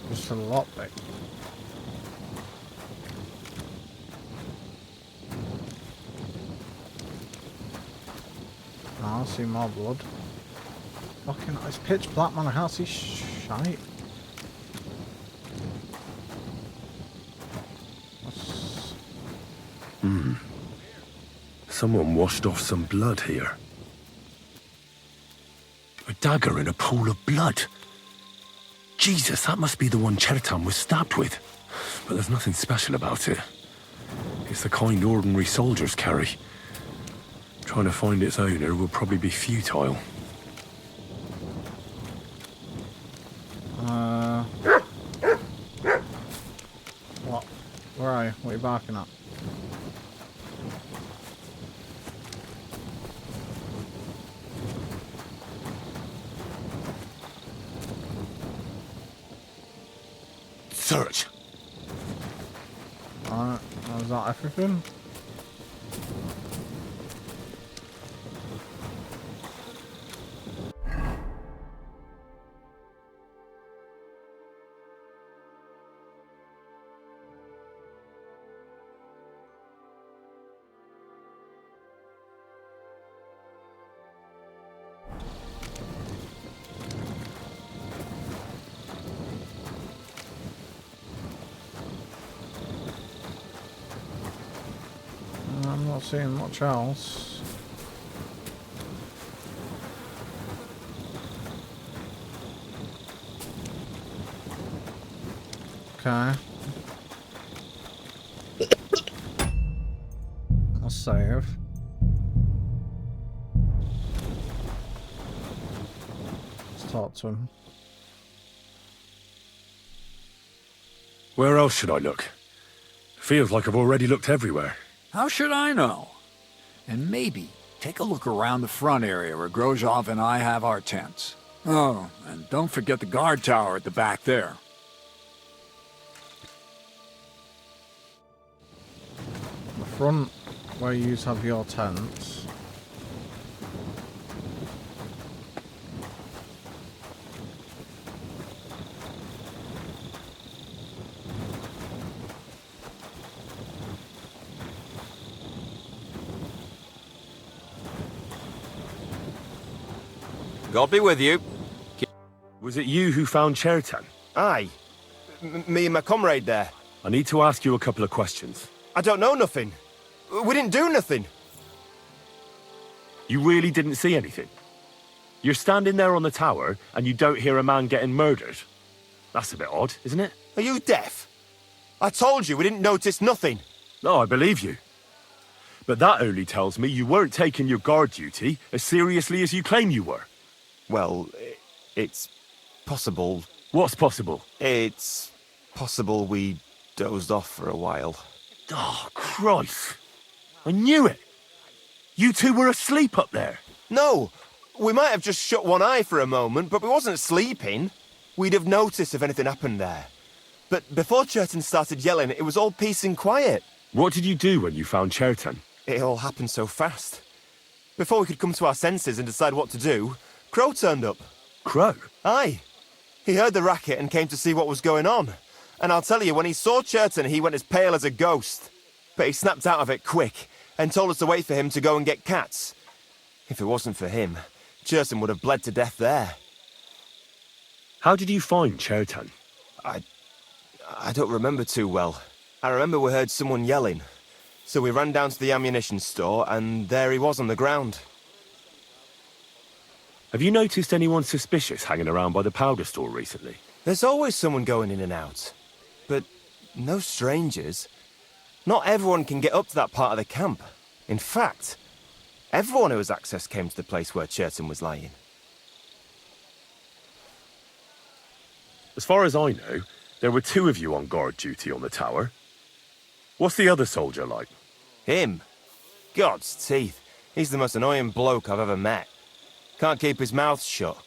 Just for the lockpick. Oh, I see more blood. Fucking, it's pitch black, man. I can't see shite. Someone washed off some blood here. A dagger in a pool of blood. Jesus, that must be the one Chertan was stabbed with. But there's nothing special about it. It's the kind ordinary soldiers carry. Trying to find its owner will probably be futile. What? Where are you? What are you barking at? Search. Alright, is that everything? I'm not seeing much else. Okay. I'll save. Let's talk to him. Where else should I look? Feels like I've already looked everywhere. How should I know? And maybe take a look around the front area where Grozov and I have our tents. Oh, and don't forget the guard tower at the back there. The front, where you have your tents. God be with you. Was it you who found Chertan? Aye. Me and my comrade there. I need to ask you a couple of questions. I don't know nothing. We didn't do nothing. You really didn't see anything? You're standing there on the tower, and you don't hear a man getting murdered? That's a bit odd, isn't it? Are you deaf? I told you we didn't notice nothing. No, I believe you. But that only tells me you weren't taking your guard duty as seriously as you claim you were. Well, it's possible. What's possible? It's possible we dozed off for a while. Oh, Christ. I knew it. You two were asleep up there. No, we might have just shut one eye for a moment, but we wasn't sleeping. We'd have noticed if anything happened there. But before Chertan started yelling, it was all peace and quiet. What did you do when you found Chertan? It all happened so fast. Before we could come to our senses and decide what to do, Crow turned up. Crow? Aye. He heard the racket and came to see what was going on. And I'll tell you, when he saw Chertan, he went as pale as a ghost. But he snapped out of it quick and told us to wait for him to go and get cats. If it wasn't for him, Chertan would have bled to death there. How did you find Chertan? I don't remember too well. I remember we heard someone yelling. So we ran down to the ammunition store, and there he was on the ground. Have you noticed anyone suspicious hanging around by the powder store recently? There's always someone going in and out. But no strangers. Not everyone can get up to that part of the camp. In fact, everyone who has access came to the place where Chertan was lying. As far as I know, there were two of you on guard duty on the tower. What's the other soldier like? Him? God's teeth. He's the most annoying bloke I've ever met. Can't keep his mouth shut.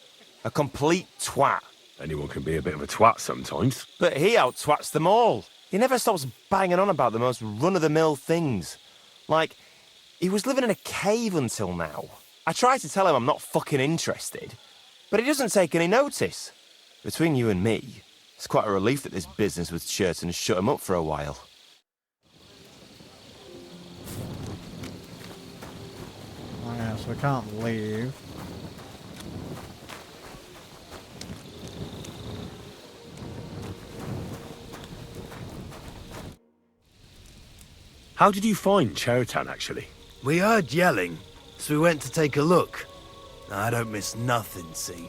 A complete twat. Anyone can be a bit of a twat sometimes. But he out-twats them all. He never stops banging on about the most run-of-the-mill things. Like, he was living in a cave until now. I tried to tell him I'm not fucking interested, but he doesn't take any notice. Between you and me, it's quite a relief that this business with Chertan shut him up for a while. Oh yeah, so we can't leave. How did you find Chertan, actually? We heard yelling, so we went to take a look. I don't miss nothing, see?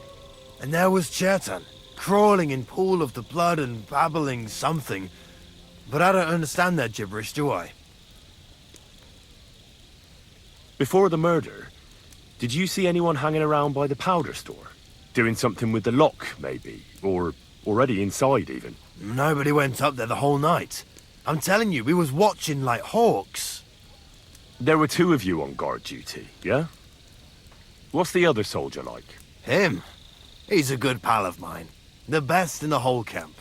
And there was Chertan, crawling in pool of the blood and babbling something. But I don't understand their gibberish, do I? Before the murder, did you see anyone hanging around by the powder store? Doing something with the lock, maybe? Or already inside, even? Nobody went up there the whole night. I'm telling you, we was watching like hawks. There were two of you on guard duty, yeah? What's the other soldier like? Him? He's a good pal of mine. The best in the whole camp.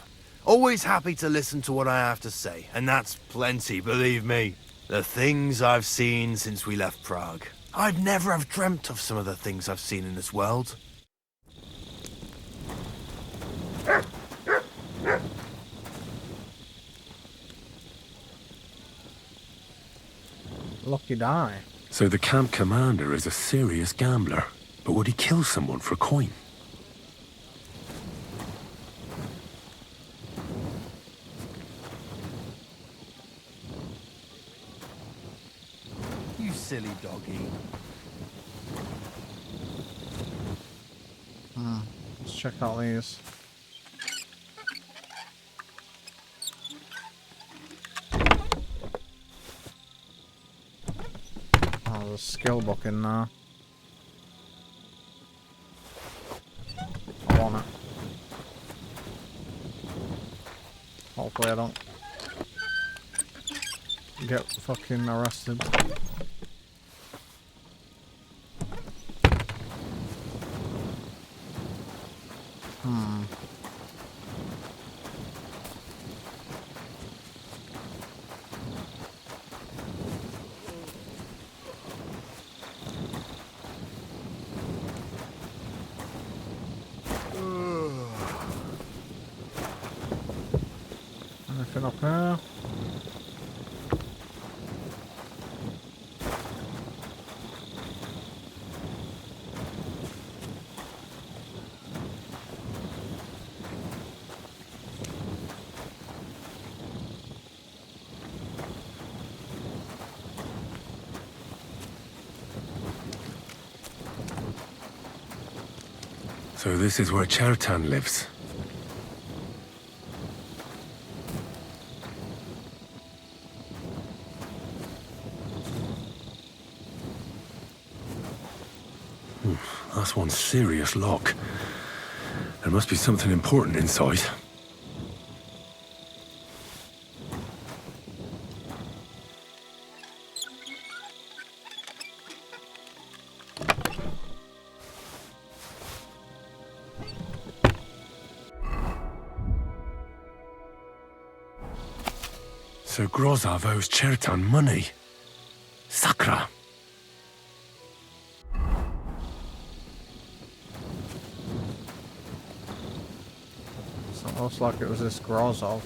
Always happy to listen to what I have to say, and that's plenty, believe me. The things I've seen since we left Prague. I'd never have dreamt of some of the things I've seen in this world. Lucky die. So the camp commander is a serious gambler. But would he kill someone for coin? You silly doggy. Let's check out these. Oh, there's a skill book in there. I want it. Hopefully I don't get fucking arrested. Anything up here? So this is where Chertan lives. That's one serious lock. There must be something important inside. So Grozav owes Chertan money. Sakra! So it looks like it was this Grozov.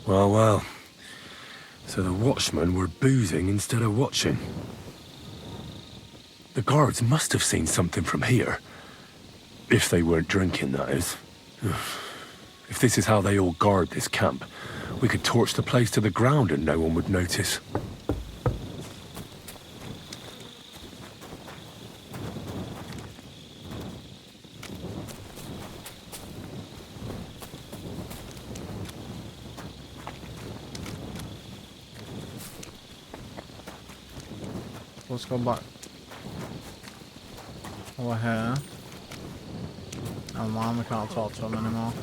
Well, well. So the watchmen were boozing instead of watching. The guards must have seen something from here. If they weren't drinking, that is. If this is how they all guard this camp, we could torch the place to the ground and no one would notice. Let's go back over here. Oh man, we can't talk to him anymore.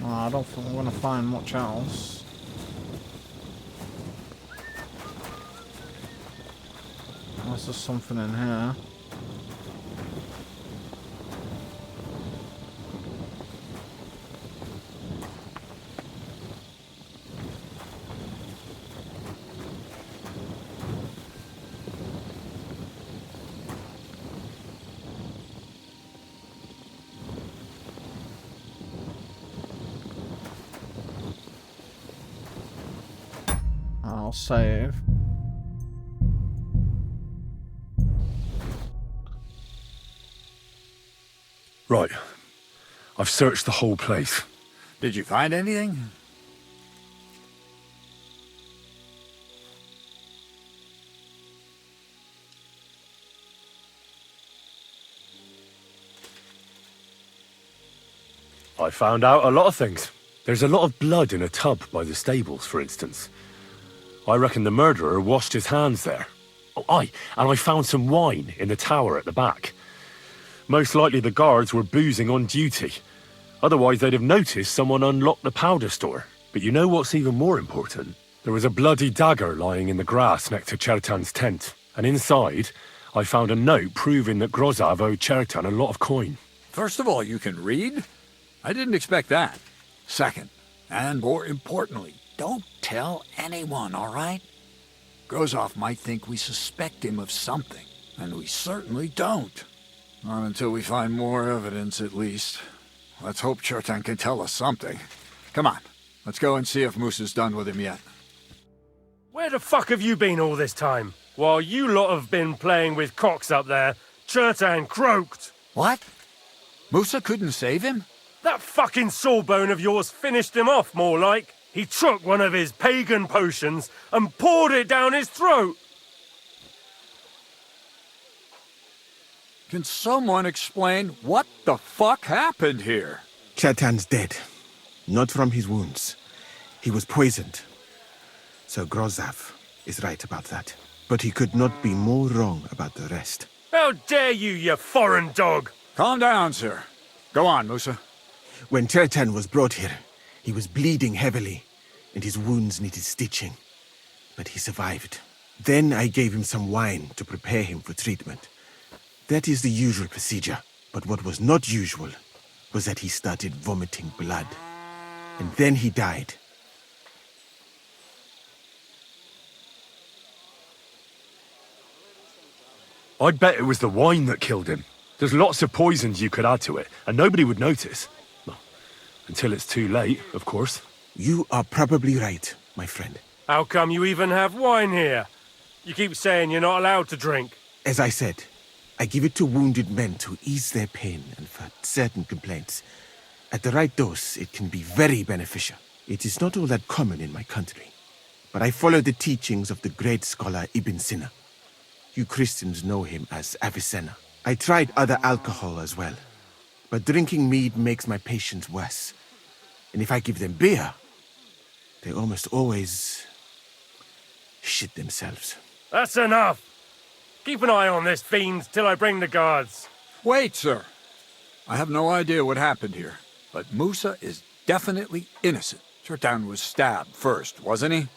Well, I don't think we're going to find much else. Unless there's something in here. I'll save. Right. I've searched the whole place. Did you find anything? I found out a lot of things. There's a lot of blood in a tub by the stables, for instance. I reckon the murderer washed his hands there. Oh, aye, and I found some wine in the tower at the back. Most likely the guards were boozing on duty. Otherwise they'd have noticed someone unlocked the powder store. But you know what's even more important? There was a bloody dagger lying in the grass next to Chertan's tent. And inside, I found a note proving that Grozav owed Chertan a lot of coin. First of all, you can read? I didn't expect that. Second, and more importantly, don't tell anyone, all right? Grozav might think we suspect him of something, and we certainly don't. Not until we find more evidence, at least. Let's hope Chertan can tell us something. Come on, let's go and see if Moosa's done with him yet. Where the fuck have you been all this time? While you lot have been playing with cocks up there, Chertan croaked. What? Moosa couldn't save him? That fucking sawbone of yours finished him off, more like. He took one of his pagan potions and poured it down his throat. Can someone explain what the fuck happened here? Chertan's dead. Not from his wounds. He was poisoned. So Grozav is right about that. But he could not be more wrong about the rest. How dare you, you foreign dog! Calm down, sir. Go on, Moosa. When Chertan was brought here, he was bleeding heavily, and his wounds needed stitching. But he survived. Then I gave him some wine to prepare him for treatment. That is the usual procedure. But what was not usual was that he started vomiting blood. And then he died. I'd bet it was the wine that killed him. There's lots of poisons you could add to it, and nobody would notice. Well, until it's too late, of course. You are probably right, my friend. How come you even have wine here? You keep saying you're not allowed to drink. As I said, I give it to wounded men to ease their pain and for certain complaints. At the right dose, it can be very beneficial. It is not all that common in my country, but I follow the teachings of the great scholar Ibn Sina. You Christians know him as Avicenna. I tried other alcohol as well, but drinking mead makes my patients worse. And if I give them beer, they almost always shit themselves. That's enough. Keep an eye on this fiend till I bring the guards. Wait, sir. I have no idea what happened here, but Musa is definitely innocent. Chertan was stabbed first, wasn't he?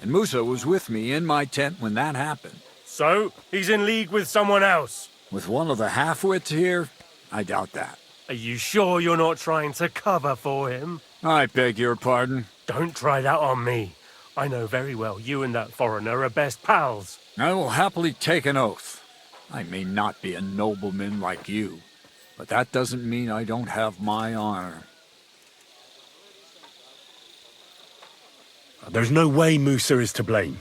And Musa was with me in my tent when that happened. So, he's in league with someone else? With one of the half-wits here? I doubt that. Are you sure you're not trying to cover for him? I beg your pardon. Don't try that on me. I know very well you and that foreigner are best pals. I will happily take an oath. I may not be a nobleman like you, but that doesn't mean I don't have my honor. There's no way Musa is to blame.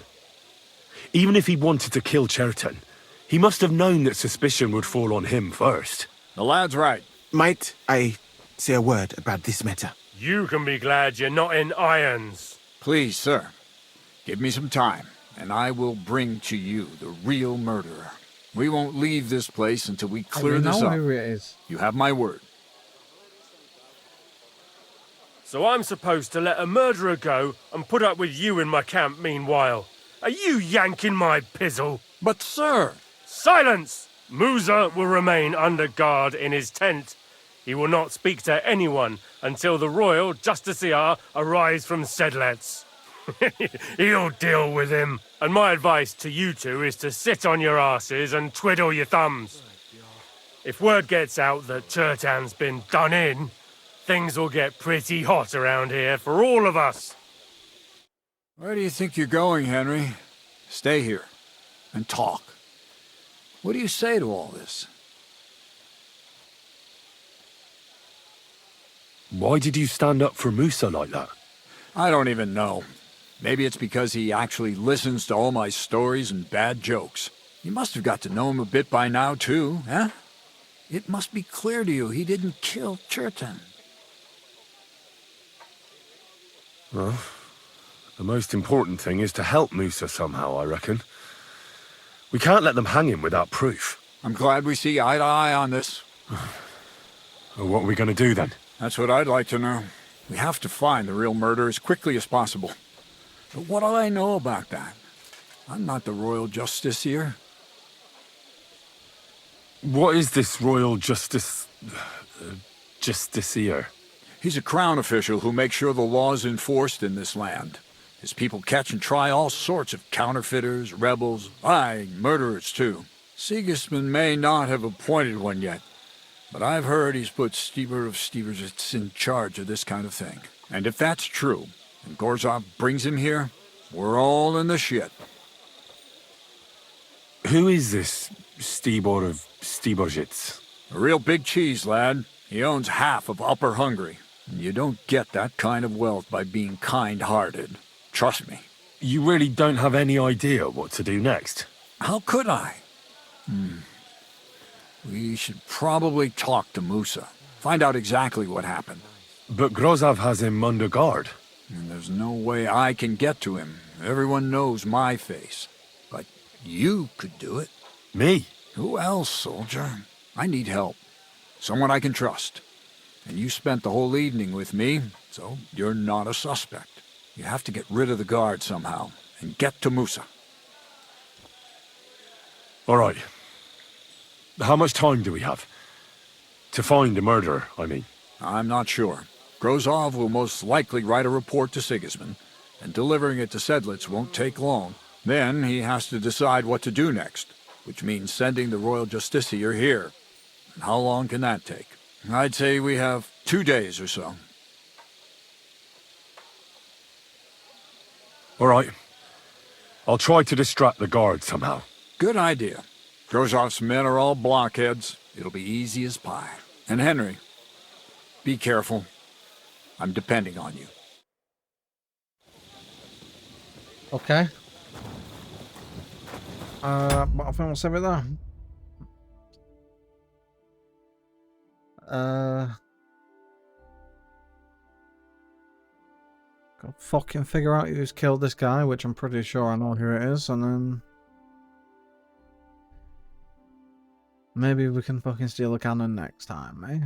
Even if he wanted to kill Chertan, he must have known that suspicion would fall on him first. The lad's right. Might I say a word about this matter? You can be glad you're not in irons. Please, sir. Give me some time, and I will bring to you the real murderer. We won't leave this place until we clear this up. Who it is. You have my word. So I'm supposed to let a murderer go and put up with you in my camp meanwhile. Are you yanking my pizzle? But, sir... Silence! Musa will remain under guard in his tent. He will not speak to anyone until the royal justiciar arrives from Sedlets. He'll deal with him. And my advice to you two is to sit on your asses and twiddle your thumbs. If word gets out that Chertan's been done in, things will get pretty hot around here for all of us. Where do you think you're going, Henry? Stay here and talk. What do you say to all this? Why did you stand up for Musa like that? I don't even know. Maybe it's because he actually listens to all my stories and bad jokes. You must have got to know him a bit by now, too, eh? It must be clear to you he didn't kill Chertan. Well, the most important thing is to help Musa somehow, I reckon. We can't let them hang him without proof. I'm glad we see eye to eye on this. Well, what are we going to do then? That's what I'd like to know. We have to find the real murderer as quickly as possible. But what do I know about that? I'm not the royal justiciar. What is this royal justiciar? He's a crown official who makes sure the law is enforced in this land. His people catch and try all sorts of counterfeiters, rebels, aye, murderers too. Sigismund may not have appointed one yet, but I've heard he's put Stever of Steversits in charge of this kind of thing. And if that's true, and Gorzov brings him here, we're all in the shit. Who is this Stibor of Steversits? A real big cheese, lad. He owns half of Upper Hungary. And you don't get that kind of wealth by being kind-hearted. Trust me. You really don't have any idea what to do next? How could I? We should probably talk to Musa. Find out exactly what happened. But Grozov has him under guard. And there's no way I can get to him. Everyone knows my face. But you could do it. Me? Who else, soldier? I need help. Someone I can trust. And you spent the whole evening with me, so you're not a suspect. You have to get rid of the guard somehow, and get to Musa. All right. How much time do we have? To find the murderer, I mean. I'm not sure. Grozov will most likely write a report to Sigismund, and delivering it to Sedlitz won't take long. Then he has to decide what to do next, which means sending the Royal Justiciar here. And how long can that take? I'd say we have 2 days or so. All right. I'll try to distract the guards somehow. Good idea. Grozov's men are all blockheads. It'll be easy as pie. And Henry, be careful. I'm depending on you. Okay. But I think we'll save it there. Gotta fucking figure out who's killed this guy, which I'm pretty sure I know who it is, and then maybe we can fucking steal a cannon next time, eh?